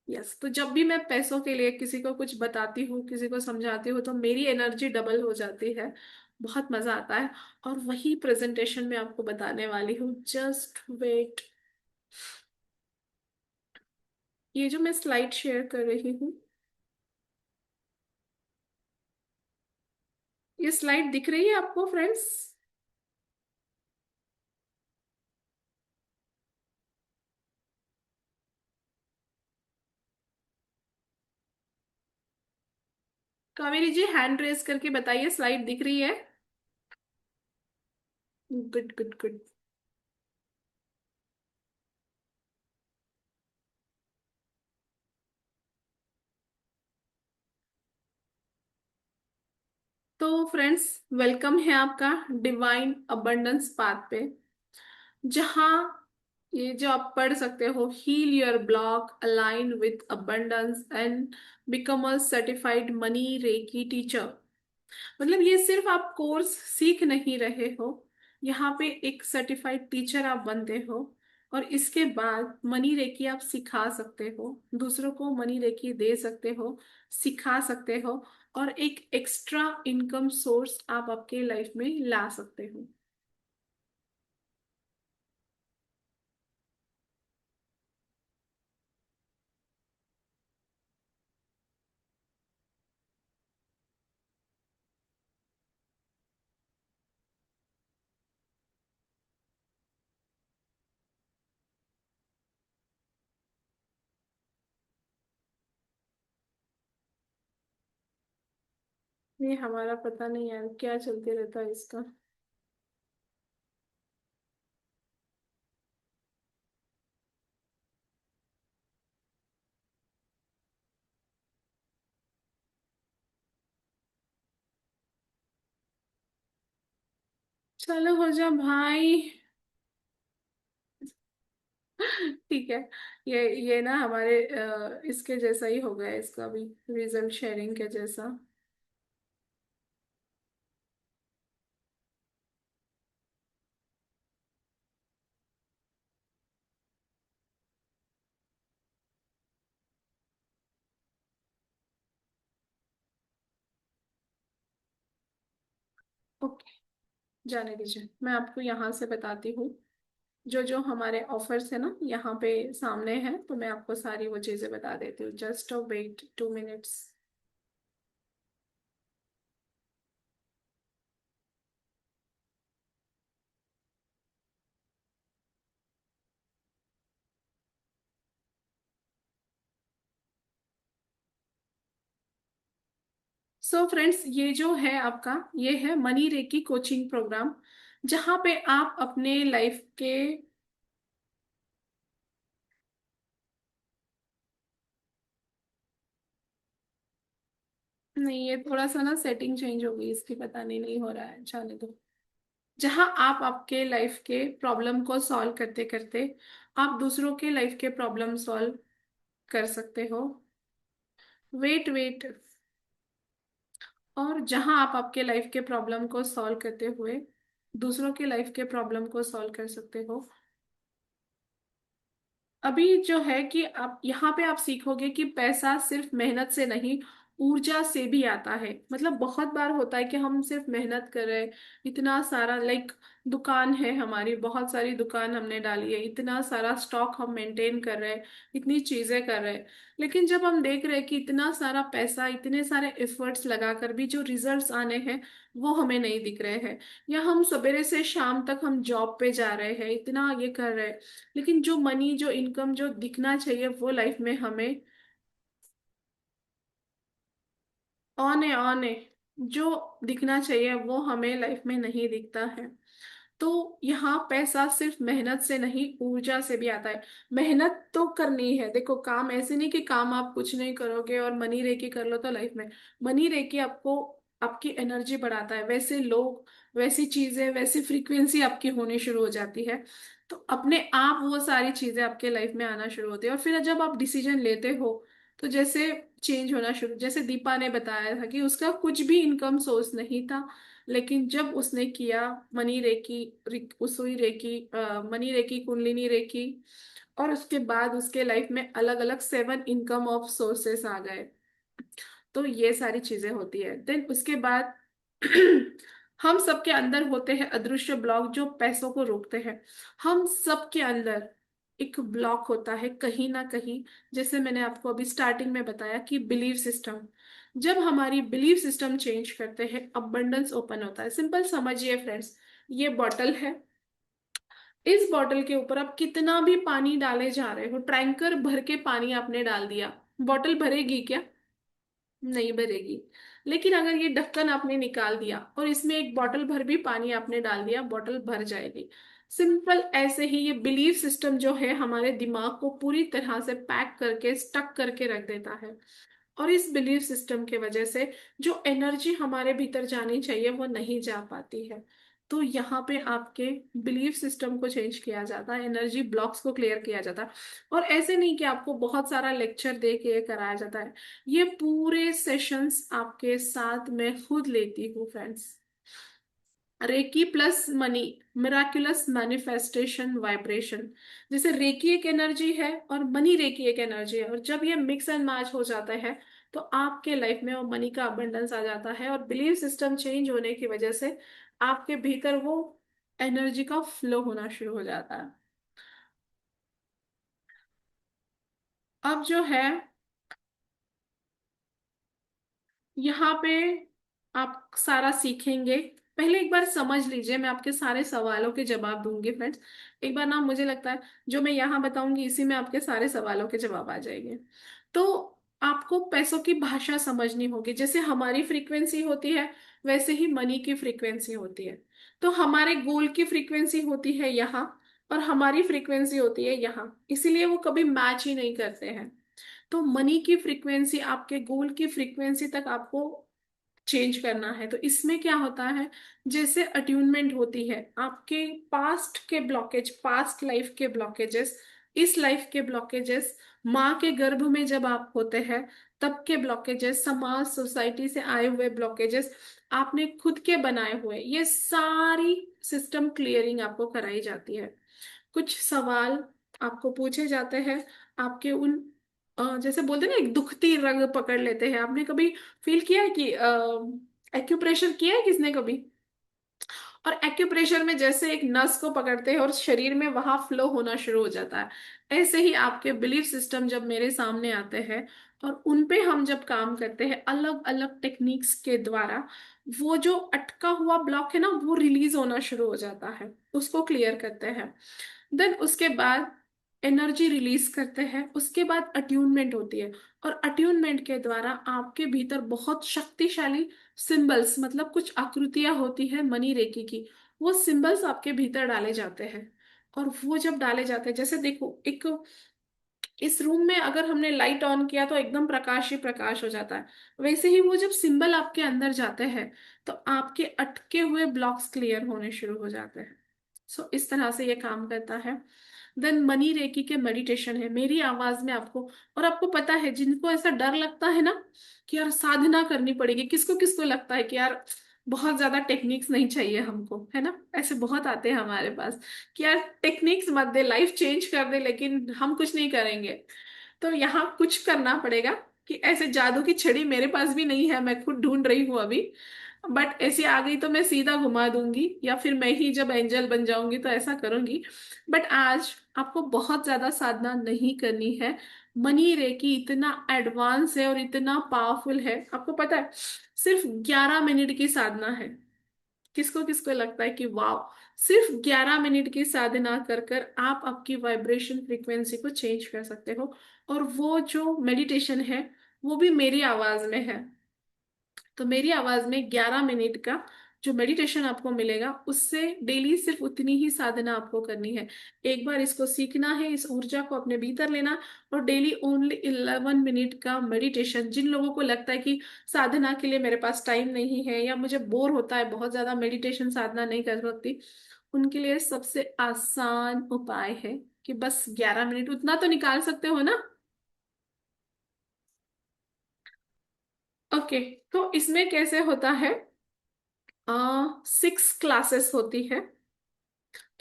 यस। तो जब भी मैं पैसों के लिए किसी को कुछ बताती हूँ, किसी को समझाती हूँ, तो मेरी एनर्जी डबल हो जाती है, बहुत मजा आता है। और वही प्रेजेंटेशन में आपको बताने वाली हूँ, जस्ट वेट। ये जो मैं स्लाइड शेयर कर रही हूँ, ये स्लाइड दिख रही है आपको फ्रेंड्स? कावेरी जी, हैंड रेज करके बताइए, स्लाइड दिख रही है? Good, good, good. तो फ्रेंड्स, वेलकम है आपका डिवाइन अबंडेंस पाथ पे, जहाँ ये जो आप पढ़ सकते हो, heal your block, align with abundance and become a certified money reiki teacher. मतलब ये सिर्फ आप कोर्स सीख नहीं रहे हो, यहाँ पे एक सर्टिफाइड टीचर आप बनते हो। और इसके बाद मनी रेकी आप सिखा सकते हो, दूसरों को मनी रेकी दे सकते हो, सिखा सकते हो, और एक एक्स्ट्रा इनकम सोर्स आप आपके लाइफ में ला सकते हो। ये हमारा पता नहीं यार, क्या चलते रहता है इसका। चलो हो जा भाई। ठीक है। ये ना हमारे इसके जैसा ही हो गया, इसका भी रिजल्ट शेयरिंग के जैसा। ओके, जाने दीजिए, मैं आपको यहाँ से बताती हूँ। जो जो हमारे ऑफर्स है ना यहाँ पे सामने है, तो मैं आपको सारी वो चीजें बता देती हूँ। Just wait 2 minutes. So friends, ये जो है आपका, ये है मनी रेकी कोचिंग प्रोग्राम, जहाँ पे आप अपने लाइफ के। नहीं, ये थोड़ा सा ना सेटिंग चेंज हो गई इसकी, पता नहीं, नहीं हो रहा है, जाने दो। जहाँ आप आपके लाइफ के प्रॉब्लम को सॉल्व करते करते आप दूसरों के लाइफ के प्रॉब्लम सॉल्व कर सकते हो। Wait wait. और जहाँ आप आपके लाइफ के प्रॉब्लम को सॉल्व करते हुए दूसरों के लाइफ के प्रॉब्लम को सॉल्व कर सकते हो। अभी जो है कि आप यहाँ पे आप सीखोगे कि पैसा सिर्फ मेहनत से नहीं, ऊर्जा से भी आता है। मतलब बहुत बार होता है कि हम सिर्फ मेहनत कर रहे हैं, इतना सारा लाइक दुकान है हमारी, बहुत सारी दुकान हमने डाली है, इतना सारा स्टॉक हम मेंटेन कर रहे हैं, इतनी चीजें कर रहे हैं। लेकिन जब हम देख रहे हैं कि इतना सारा पैसा, इतने सारे एफर्ट्स लगाकर भी जो रिजल्ट्स आने हैं वो हमें नहीं दिख रहे हैं, या हम सवेरे से शाम तक हम जॉब पे जा रहे हैं, इतना ये कर रहे हैं, लेकिन जो मनी, जो इनकम जो दिखना चाहिए वो लाइफ में हमें ऑन है, जो दिखना चाहिए वो हमें लाइफ में नहीं दिखता है। तो यहाँ पैसा सिर्फ मेहनत से नहीं, ऊर्जा से भी आता है। मेहनत तो करनी है, देखो काम ऐसे नहीं कि काम आप कुछ नहीं करोगे और मनी रेकी कर लो तो लाइफ में। मनी रेकी आपको आपकी एनर्जी बढ़ाता है, वैसे लोग, वैसी चीजें, वैसी फ्रीक्वेंसी आपकी होनी शुरू हो जाती है। तो अपने आप वो सारी चीजें आपके लाइफ में आना शुरू होती है, और फिर जब आप डिसीजन लेते हो तो जैसे चेंज होना शुरू, जैसे दीपा ने बताया था कि उसका कुछ भी इनकम सोर्स नहीं था, लेकिन जब उसने किया money reiki, Usui reiki, money reiki, Kundalini reiki, और उसके बाद उसके लाइफ में अलग अलग 7 इनकम ऑफ सोर्सेस आ गए। तो ये सारी चीजें होती है। देन उसके बाद हम सबके अंदर होते हैं अदृश्य ब्लॉक जो पैसों को रोकते हैं। हम सबके अंदर एक ब्लॉक होता है कहीं ना कहीं। जैसे मैंने आपको अभी स्टार्टिंग में बताया कि बिलीव सिस्टम, जब हमारी बिलीव सिस्टम चेंज करते हैं अबंडेंस ओपन होता है। सिंपल समझिए फ्रेंड्स, ये बॉटल है, इस बॉटल के ऊपर आप कितना भी पानी डाले जा रहे हो, टैंकर भर के पानी आपने डाल दिया, बॉटल भरेगी क्या? नहीं भरेगी। लेकिन अगर ये ढक्कन आपने निकाल दिया और इसमें एक बॉटल भर भी पानी आपने डाल दिया, बॉटल भर जाएगी। सिंपल ऐसे ही ये बिलीफ सिस्टम जो है हमारे दिमाग को पूरी तरह से पैक करके स्टक करके रख देता है। और इस बिलीफ सिस्टम के वजह से जो एनर्जी हमारे भीतर जानी चाहिए वो नहीं जा पाती है। तो यहाँ पे आपके बिलीफ सिस्टम को चेंज किया जाता है, एनर्जी ब्लॉक्स को क्लियर किया जाता है। और ऐसे नहीं कि आपको बहुत सारा लेक्चर दे के ये कराया जाता है, ये पूरे सेशंस आपके साथ मैं खुद लेती हूँ friends. Reiki plus money, miraculous manifestation vibration. जैसे रेकी एक एनर्जी है और मनी रेकी एक एनर्जी है, और जब ये मिक्स एंड मैच हो जाता है तो आपके लाइफ में वो मनी का अबंडेंस आ जाता है, और बिलीव सिस्टम चेंज होने की वजह से आपके भीतर वो एनर्जी का फ्लो होना शुरू हो जाता है। अब जो है यहाँ पे आप सारा सीखेंगे। पहले एक बार समझ लीजिए, मैं आपके सारे सवालों के जवाब दूंगी फ्रेंड्स। एक बार ना, मुझे लगता है जो मैं यहाँ बताऊंगी इसी में आपके सारे सवालों के जवाब आ जाएंगे। तो आपको पैसों की भाषा समझनी होगी। जैसे हमारी फ्रीक्वेंसी होती है वैसे ही मनी की फ्रीक्वेंसी होती है। तो हमारे गोल की फ्रीक्वेंसी होती है यहाँ, और हमारी फ्रीक्वेंसी होती है यहाँ, इसीलिए वो कभी मैच ही नहीं करते हैं। तो मनी की फ्रीक्वेंसी आपके गोल की फ्रीक्वेंसी तक आपको चेंज करना है। तो इसमें क्या होता है, जैसे अट्यूनमेंट होती है आपके पास्ट के ब्लॉकेज, पास्ट लाइफ के ब्लॉकेजेस, इस लाइफ के ब्लॉकेजेस, माँ के गर्भ में जब आप होते हैं तब के ब्लॉकेजेस, समाज सोसाइटी से आए हुए ब्लॉकेजेस, आपने खुद के बनाए हुए, ये सारी सिस्टम क्लियरिंग आपको कराई जाती है। कुछ सवाल आपको पूछे जाते हैं, आपके उन जैसे बोलते हैं ना, एक दुखती रग पकड़ लेते हैं। आपने कभी फील किया है कि एक्यूप्रेशर किया है किसने कभी? और एक्यूप्रेशर में जैसे एक नस को पकड़ते हैं और शरीर में वहां फ्लो होना शुरू हो जाता है, ऐसे ही आपके बिलीफ सिस्टम जब मेरे सामने आते हैं और उन पे हम जब काम करते हैं अलग अलग टेक्निक्स के द्वारा, वो जो अटका हुआ ब्लॉक है ना वो रिलीज होना शुरू हो जाता है, उसको क्लियर करते हैं। देन उसके बाद एनर्जी रिलीज करते हैं, उसके बाद अट्यूनमेंट होती है। और अट्यूनमेंट के द्वारा आपके भीतर बहुत शक्तिशाली सिंबल्स, मतलब कुछ आकृतियां होती है मनी रेकी की, वो सिंबल्स आपके भीतर डाले जाते हैं। और वो जब डाले जाते हैं, जैसे देखो एक इस रूम में अगर हमने लाइट ऑन किया तो एकदम प्रकाश ही प्रकाश हो जाता है, वैसे ही वो जब सिंबल आपके अंदर जाते हैं तो आपके अटके हुए ब्लॉक्स क्लियर होने शुरू हो जाते हैं। सो इस तरह से ये काम करता है। देन मनी रेकी के मेडिटेशन है मेरी आवाज में आपको। और आपको पता है जिनको ऐसा डर लगता है ना कि यार साधना करनी पड़ेगी, किसको किसको लगता है कि यार बहुत ज्यादा टेक्निक्स नहीं चाहिए हमको, है ना, ऐसे बहुत आते हैं हमारे पास कि यार टेक्निक्स मत दे, लाइफ चेंज कर दे, लेकिन हम कुछ नहीं करेंगे। तो यहाँ कुछ करना पड़ेगा कि ऐसे जादू की छड़ी मेरे पास भी नहीं है, मैं खुद ढूंढ रही हूँ अभी। बट ऐसी आ गई तो मैं सीधा घुमा दूंगी, या फिर मैं ही जब एंजल बन जाऊंगी तो ऐसा करूंगी। बट आज आपको बहुत ज्यादा साधना नहीं करनी है। मनी रेकी इतना एडवांस है और इतना पावरफुल है, आपको पता है सिर्फ 11 मिनट की साधना है। किसको किसको लगता है कि वाह, सिर्फ 11 मिनट की साधना कर कर आप आपकी वाइब्रेशन फ्रीक्वेंसी को चेंज कर सकते हो। और वो जो मेडिटेशन है वो भी मेरी आवाज में है। तो मेरी आवाज में 11 मिनट का जो मेडिटेशन आपको मिलेगा, उससे डेली सिर्फ उतनी ही साधना आपको करनी है। एक बार इसको सीखना है, इस ऊर्जा को अपने भीतर लेना, और डेली ओनली 11 मिनट का मेडिटेशन। जिन लोगों को लगता है कि साधना के लिए मेरे पास टाइम नहीं है या मुझे बोर होता है बहुत ज्यादा, मेडिटेशन साधना नहीं कर सकती, उनके लिए सबसे आसान उपाय है कि बस 11 मिनट उतना तो निकाल सकते हो ना। ओके, तो इसमें कैसे होता है, 6 क्लासेस होती है।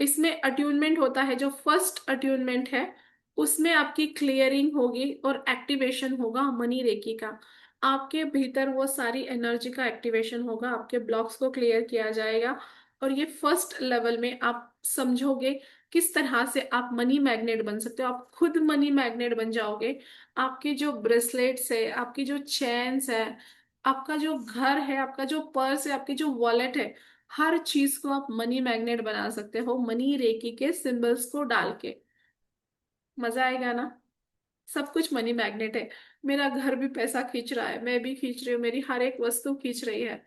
इसमें अट्यूनमेंट होता है, जो फर्स्ट अट्यूनमेंट है उसमें आपकी क्लियरिंग होगी और एक्टिवेशन होगा मनी रेकी का। आपके भीतर वो सारी एनर्जी का एक्टिवेशन होगा, आपके ब्लॉक्स को क्लियर किया जाएगा। और ये फर्स्ट लेवल में आप समझोगे किस तरह से आप मनी मैग्नेट बन सकते हो, आप खुद मनी मैग्नेट बन जाओगे। आपके जो ब्रेसलेट्स है, आपकी जो चेन्स है, आपका जो घर है, आपका जो पर्स है, आपकी जो वॉलेट है, हर चीज को आप मनी मैग्नेट बना सकते हो मनी रेकी के सिंबल्स को डाल के। मजा आएगा ना। सब कुछ मनी मैग्नेट है। मेरा घर भी पैसा खींच रहा है, मैं भी खींच रही हूँ, मेरी हर एक वस्तु खींच रही है।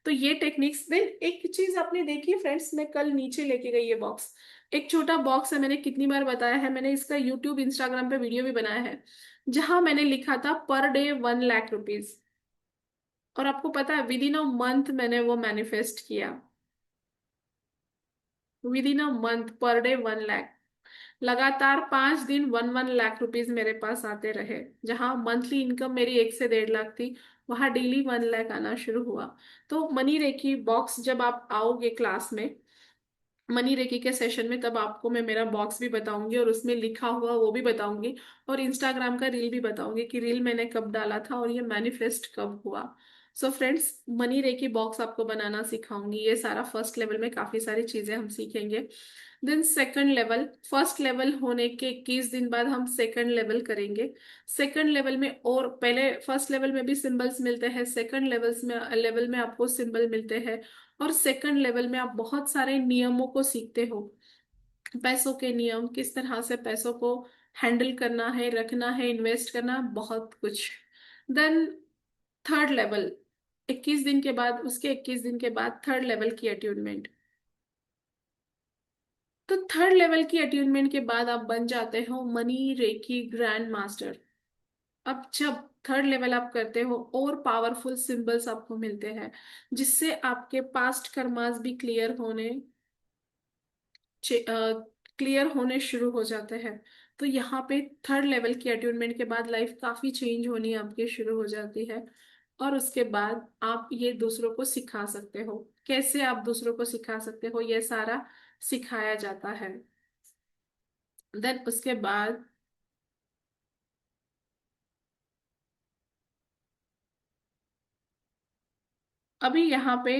तो ये टेक्निक्स। देन एक चीज आपने देखी फ्रेंड्स, मैं कल नीचे लेके गई ये बॉक्स, एक छोटा बॉक्स है, मैंने कितनी बार बताया है, मैंने इसका यूट्यूब इंस्टाग्राम पे वीडियो भी बनाया है, जहां मैंने लिखा था पर डे 1 लाख रुपीज। और आपको पता है विद इन अ मंथ मैंने वो मैनिफेस्ट किया। With in a month per day 1 lakh. लगातार 5 दिन 1 1 लाख रुपीज मेरे पास आते रहे। जहां मंथली इनकम मेरी 1 से 1.5 लाख थी, वहां डेली 1 लाख आना शुरू हुआ। तो मनी रेकी बॉक्स जब आप आओगे क्लास में, मनी रेकी के सेशन में, तब आपको मैं मेरा बॉक्स भी बताऊंगी और उसमें लिखा हुआ वो भी बताऊंगी, और इंस्टाग्राम का रील भी बताऊंगी कि रील मैंने कब डाला था और ये मैनिफेस्ट कब हुआ। So friends, money reiki box आपको बनाना सिखाऊंगी। ये सारा फर्स्ट लेवल में काफी सारी चीजें हम सीखेंगे। Then second level, first level होने के 21 दिन बाद हम सेकंड लेवल करेंगे। सेकंड लेवल में, और पहले फर्स्ट लेवल में भी सिंबल्स मिलते हैं, सेकंड लेवल में आपको सिंबल मिलते हैं। और सेकंड लेवल में आप बहुत सारे नियमों को सीखते हो, पैसों के नियम, किस तरह से पैसों को हैंडल करना है, रखना है, इन्वेस्ट करना है, बहुत कुछ। देन थर्ड लेवल, 21 दिन के बाद, उसके 21 दिन के बाद थर्ड लेवल की अट्यूनमेंट। तो थर्ड लेवल की अट्यूनमेंट के बाद आप बन जाते हो मनी रेकी ग्रैंड मास्टर। अब जब थर्ड लेवल आप करते हो और पावरफुल सिंबल्स आपको मिलते हैं, जिससे आपके पास्ट कर्मास भी क्लियर होने शुरू हो जाते हैं। तो यहाँ पे थर्ड लेवल की अट्यूनमेंट के बाद लाइफ काफी चेंज होनी आपकी शुरू हो जाती है। और उसके बाद आप ये दूसरों को सिखा सकते हो। कैसे आप दूसरों को सिखा सकते हो, ये सारा सिखाया जाता है। देन उसके बाद अभी यहाँ पे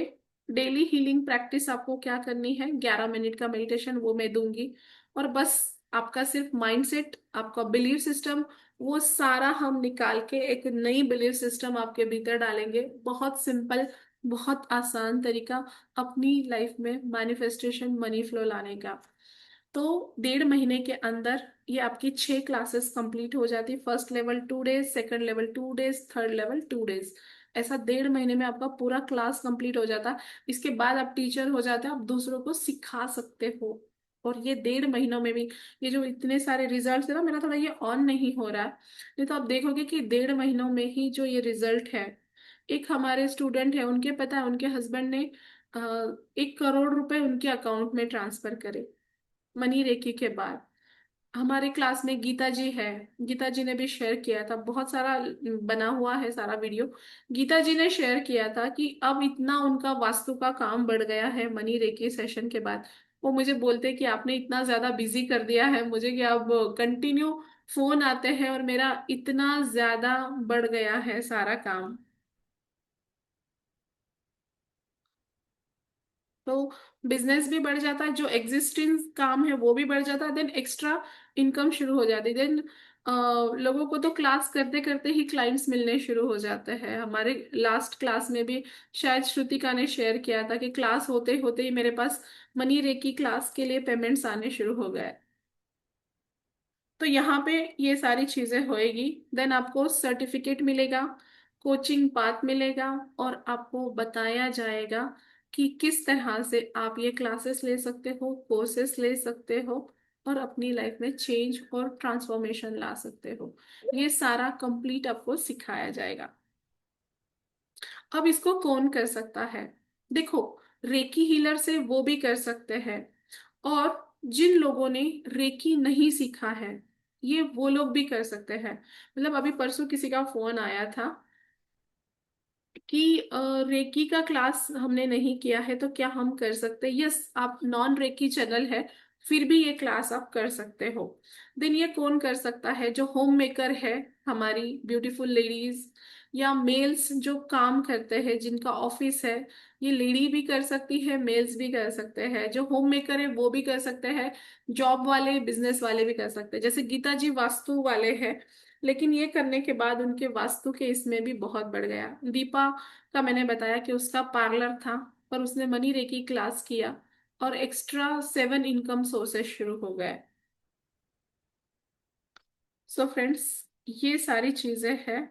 डेली हीलिंग प्रैक्टिस आपको क्या करनी है, 11 मिनट का मेडिटेशन वो मैं दूंगी। और बस आपका सिर्फ माइंडसेट, आपका बिलीफ सिस्टम, वो सारा हम निकाल के एक नई बिलीफ सिस्टम आपके भीतर डालेंगे। बहुत सिंपल, बहुत आसान तरीका अपनी लाइफ में मैनिफेस्टेशन मनी फ्लो लाने का। तो 1.5 महीने के अंदर ये आपकी 6 क्लासेस कंप्लीट हो जाती। First level 2 days, second level 2 days, third level 2 days. ऐसा 1.5 महीने में आपका पूरा क्लास कंप्लीट हो जाता। इसके बाद आप टीचर हो जाते हैं, आप दूसरों को सिखा सकते हो। और ये 1.5 महीनों में भी ये जो इतने सारे रिजल्ट है ना, मेरा थोड़ा ये ऑन नहीं हो रहा है, नहीं तो आप देखोगे कि 1.5 महीनों में ही जो ये रिजल्ट है। एक हमारे स्टूडेंट है, उनके पता है उनके हस्बैंड ने 1 करोड़ रुपए उनके अकाउंट में ट्रांसफर करे मनी रेकी के बाद। हमारे क्लास में गीता जी है, गीता जी ने भी शेयर किया था, बहुत सारा बना हुआ है सारा वीडियो। गीता जी ने शेयर किया था कि अब इतना उनका वास्तु का काम बढ़ गया है मनी रेकी सेशन के बाद। वो मुझे बोलते कि आपने इतना ज्यादा बिजी कर दिया है मुझे कि अब कंटिन्यू फोन आते हैं और मेरा इतना ज्यादा बढ़ गया है सारा काम। तो बिजनेस भी बढ़ जाता है, जो एग्जिस्टिंग काम है वो भी बढ़ जाता है, देन एक्स्ट्रा इनकम शुरू हो जाती है। देन लोगों को तो क्लास करते करते ही क्लाइंट्स मिलने शुरू हो जाते हैं। हमारे लास्ट क्लास में भी शायद श्रुतिका ने शेयर किया था कि क्लास होते होते ही मेरे पास मनी रेकी क्लास के लिए पेमेंट्स आने शुरू हो गए। तो यहाँ पे ये सारी चीजें होएगी। देन आपको सर्टिफिकेट मिलेगा, कोचिंग पाथ मिलेगा, और आपको बताया जाएगा कि किस तरह से आप ये क्लासेस ले सकते हो, कोर्सेस ले सकते हो, और अपनी लाइफ में चेंज और ट्रांसफॉर्मेशन ला सकते हो। ये सारा कंप्लीट आपको सिखाया जाएगा। अब इसको कौन कर सकता है? देखो, रेकी हीलर से वो भी कर सकते हैं, और जिन लोगों ने रेकी नहीं सीखा है ये वो लोग भी कर सकते हैं। मतलब अभी परसों किसी का फोन आया था कि रेकी का क्लास हमने नहीं किया है तो क्या हम कर सकते हैं? यस, आप नॉन रेकी चैनल है, फिर भी ये क्लास आप कर सकते हो। देन ये कौन कर सकता है? जो होम मेकर है, हमारी ब्यूटीफुल लेडीज, या मेल्स जो काम करते हैं, जिनका ऑफिस है। ये लेडी भी कर सकती है, मेल्स भी कर सकते हैं। जो होम मेकर है वो भी कर सकते हैं, जॉब वाले बिजनेस वाले भी कर सकते हैं। जैसे गीता जी वास्तु वाले हैं, लेकिन ये करने के बाद उनके वास्तु के इसमें भी बहुत बढ़ गया। दीपा का मैंने बताया कि उसका पार्लर था, पर उसने मनी रेकी क्लास किया और एक्स्ट्रा 7 इनकम सोर्सेस शुरू हो गए। सो फ्रेंड्स, ये सारी चीजें हैं।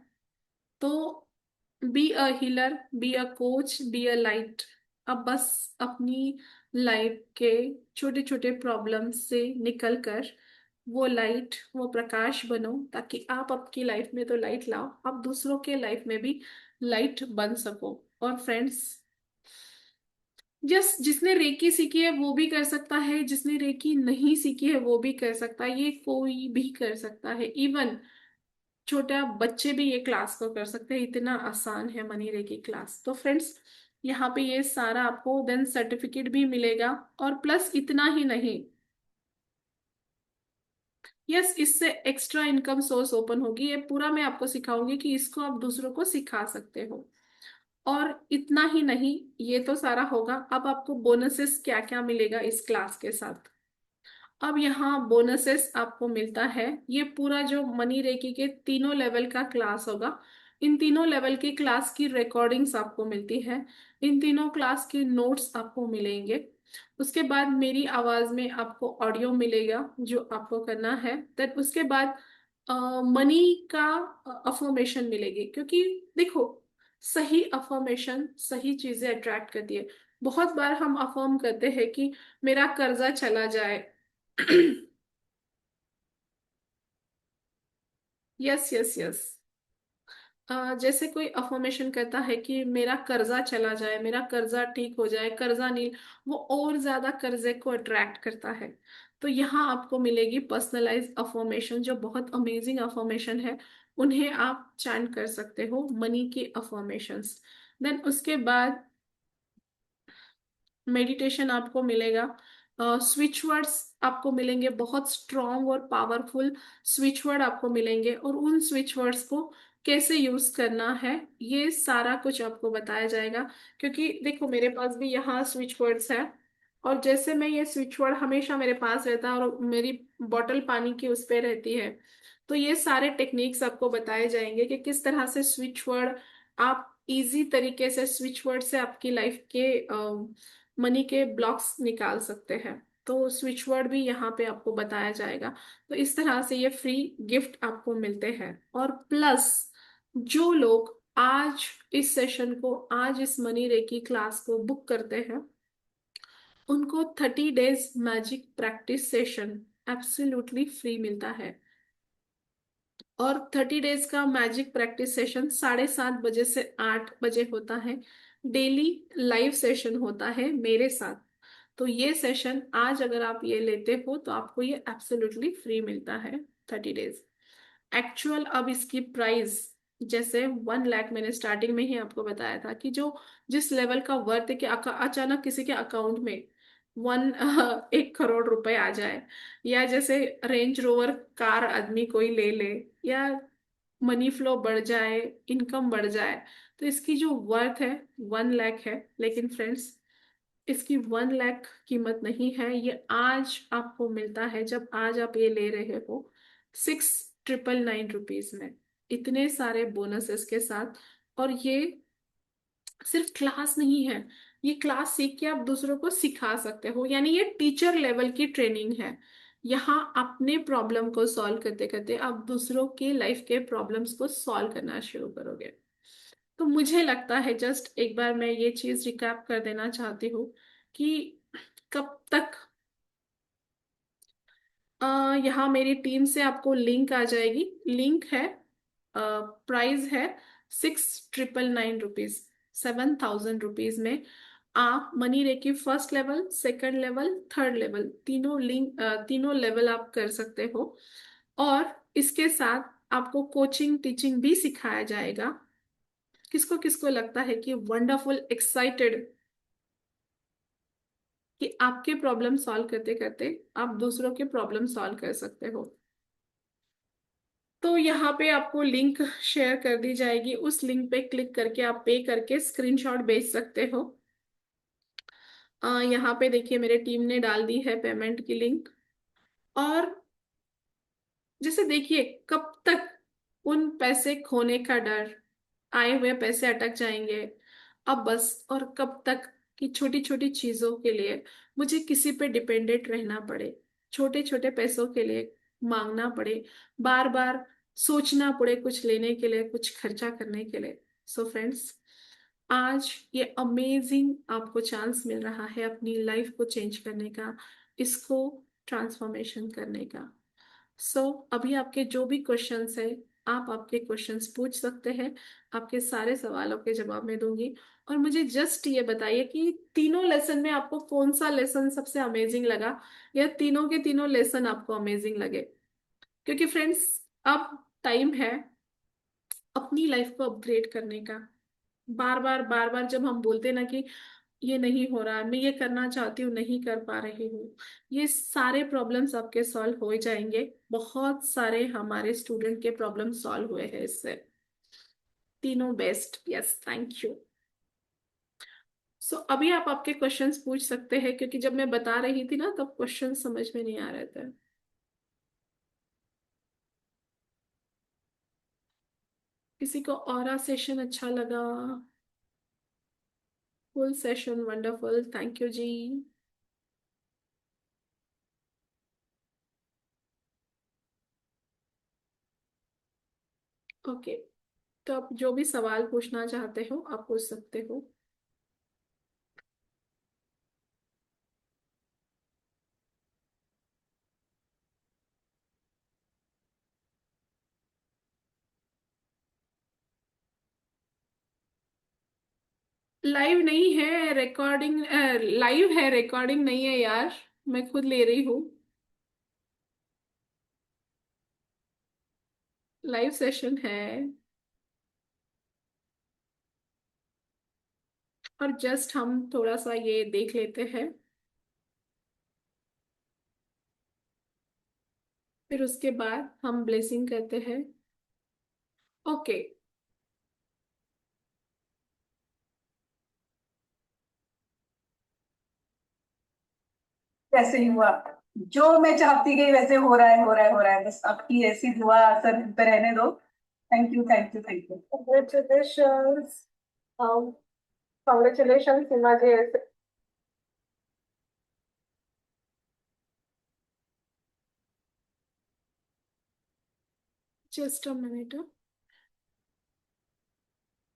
तो be a healer, be a coach, be a light. अब बस अपनी लाइफ के छोटे छोटे प्रॉब्लम से निकल कर वो लाइट, वो प्रकाश बनो, ताकि आप आपकी लाइफ में तो लाइट लाओ, आप दूसरों के लाइफ में भी लाइट बन सको। और फ्रेंड्स, जिसने रेकी सीखी है वो भी कर सकता है, जिसने रेकी नहीं सीखी है वो भी कर सकता है, ये कोई भी कर सकता है। इवन छोटे बच्चे भी ये क्लास को कर सकते हैं, इतना आसान है मनी रे की क्लास। तो फ्रेंड्स, यहाँ पे ये सारा आपको देन सर्टिफिकेट भी मिलेगा। और प्लस इतना ही नहीं, यस, इससे एक्स्ट्रा इनकम सोर्स ओपन होगी। ये पूरा मैं आपको सिखाऊंगी कि इसको आप दूसरों को सिखा सकते हो। और इतना ही नहीं, ये तो सारा होगा, अब आपको बोनसेस क्या क्या मिलेगा इस क्लास के साथ। अब यहाँ बोनसेस आपको मिलता है, ये पूरा जो मनी रेकी के तीनों लेवल का क्लास होगा, इन तीनों लेवल की क्लास की रिकॉर्डिंग्स आपको मिलती है, इन तीनों क्लास के नोट्स आपको मिलेंगे। उसके बाद मेरी आवाज में आपको ऑडियो मिलेगा जो आपको करना है। देन उसके बाद मनी का अफर्मेशन मिलेगी, क्योंकि देखो, सही अफर्मेशन सही चीजें अट्रैक्ट करती है। बहुत बार हम अफर्म करते हैं कि मेरा कर्जा चला जाए। Yes yes yes. जैसे कोई अफर्मेशन कहता है कि मेरा कर्जा चला जाए, मेरा कर्जा ठीक हो जाए, कर्जा नहीं, वो और ज्यादा कर्जे को अट्रैक्ट करता है। तो यहाँ आपको मिलेगी पर्सनलाइज अफर्मेशन, जो बहुत अमेजिंग अफर्मेशन है। उन्हें आप चैंट कर सकते हो, मनी के अफर्मेशंस। देन उसके बाद मेडिटेशन आपको मिलेगा। स्विच वर्ड्स आपको मिलेंगे, बहुत स्ट्रॉन्ग और पावरफुल स्विच वर्ड आपको मिलेंगे, और उन स्विच वर्ड्स को कैसे यूज करना है, ये सारा कुछ आपको बताया जाएगा। क्योंकि देखो मेरे पास भी यहाँ स्विच वर्ड्स है, और जैसे मैं ये स्विच वर्ड हमेशा मेरे पास रहता है और मेरी बॉटल पानी की उस पे रहती है, तो ये सारे टेक्निक्स आपको बताए जाएंगे कि किस तरह से स्विच वर्ड आप इजी तरीके से स्विच वर्ड से आपकी लाइफ के मनी के ब्लॉक्स निकाल सकते हैं। तो स्विच वर्ड भी यहाँ पे आपको बताया जाएगा। तो इस तरह से ये फ्री गिफ्ट आपको मिलते हैं। और प्लस जो लोग आज इस सेशन को, आज इस मनी रेकी क्लास को बुक करते हैं, उनको 30 days magic practice session absolutely free मिलता है। और 30 डेज का मैजिक प्रैक्टिस सेशन 7:30 बजे से 8 बजे होता है। डेली लाइव सेशन होता है मेरे साथ। तो ये सेशन आज अगर आप ये लेते हो तो आपको ये एब्सोल्युटली फ्री मिलता है 30 डेज। एक्चुअल अब इसकी प्राइस, जैसे 1 लाख मैंने स्टार्टिंग में ही आपको बताया था कि जो जिस लेवल का वर्थ है कि अचानक किसी के अकाउंट में 1 करोड़ रुपए आ जाए, या जैसे रेंज रोवर कार आदमी कोई ले ले, या मनी फ्लो बढ़ जाए, इनकम बढ़ जाए, तो इसकी जो वर्थ है 1 लाख है। लेकिन फ्रेंड्स, इसकी 1 लाख कीमत नहीं है, ये आज आपको मिलता है जब आज आप ये ले रहे हो 6,999 रुपीज में, इतने सारे बोनसेस के साथ। और ये सिर्फ क्लास नहीं है, ये क्लास सीख के आप दूसरों को सिखा सकते हो, यानी ये टीचर लेवल की ट्रेनिंग है। यहाँ अपने प्रॉब्लम को सॉल्व करते करते आप दूसरों के लाइफ के प्रॉब्लम्स को सॉल्व करना शुरू करोगे। तो मुझे लगता है, जस्ट एक बार मैं ये चीज रिकैप कर देना चाहती हूँ कि कब तक यहाँ मेरी टीम से आपको लिंक आ जाएगी। लिंक है, प्राइस है 6,999 रुपीज, 7,000 रुपीज में आप money reiki first level, second level, third level, तीनों लिंक तीनों लेवल आप कर सकते हो। और इसके साथ आपको कोचिंग टीचिंग भी सिखाया जाएगा। किसको किसको लगता है कि वंडरफुल एक्साइटेड कि आपके प्रॉब्लम सॉल्व करते करते आप दूसरों के प्रॉब्लम सॉल्व कर सकते हो। तो यहाँ पे आपको लिंक शेयर कर दी जाएगी, उस लिंक पे क्लिक करके आप पे करके स्क्रीनशॉट भेज सकते हो। यहाँ पे देखिए मेरे टीम ने डाल दी है पेमेंट की लिंक। और जैसे देखिए, कब तक उन पैसे खोने का डर, आए हुए पैसे अटक जाएंगे अब बस, और कब तक कि छोटी छोटी चीजों के लिए मुझे किसी पे डिपेंडेंट रहना पड़े, छोटे छोटे पैसों के लिए मांगना पड़े, बार बार सोचना पड़े कुछ लेने के लिए, कुछ खर्चा करने के लिए। सो फ्रेंड्स, आज ये अमेजिंग आपको चांस मिल रहा है अपनी लाइफ को चेंज करने का, इसको ट्रांसफॉर्मेशन करने का। अभी आपके जो भी क्वेश्चंस है, आप आपके क्वेश्चंस पूछ सकते हैं। आपके सारे सवालों के जवाब मैं दूंगी। और मुझे जस्ट ये बताइए कि तीनों लेसन में आपको कौन सा लेसन सबसे अमेजिंग लगा, या तीनों के तीनों लेसन आपको अमेजिंग लगे। क्योंकि फ्रेंड्स, अब टाइम है अपनी लाइफ को अपग्रेड करने का। बार बार जब हम बोलते ना कि ये नहीं हो रहा, मैं ये करना चाहती हूँ नहीं कर पा रही हूँ, ये सारे प्रॉब्लम्स आपके सॉल्व हो जाएंगे। बहुत सारे हमारे स्टूडेंट के प्रॉब्लम सॉल्व हुए हैं इससे। तीनों बेस्ट, यस, थैंक यू। अभी आप आपके क्वेश्चंस पूछ सकते हैं, क्योंकि जब मैं बता रही थी ना तब क्वेश्चन समझ में नहीं आ रहे थे। किसी को ऑरा सेशन अच्छा लगा? Full session wonderful, thank you जी। ओके, तो आप जो भी सवाल पूछना चाहते हो आप पूछ सकते हो। लाइव नहीं है रिकॉर्डिंग, लाइव है रिकॉर्डिंग नहीं है यार, मैं खुद ले रही हूँ। लाइव सेशन है। और जस्ट हम थोड़ा सा ये देख लेते हैं, फिर उसके बाद हम ब्लेसिंग करते हैं। ओके, कैसे ही हुआ, जो मैं चाहती गई वैसे हो रहा है, हो रहा है, हो रहा है, बस आपकी ऐसी दुआ असर पे रहने दो। Thank you, thank you, thank you. Congratulations. Congratulations, Seema ji. Just a minute.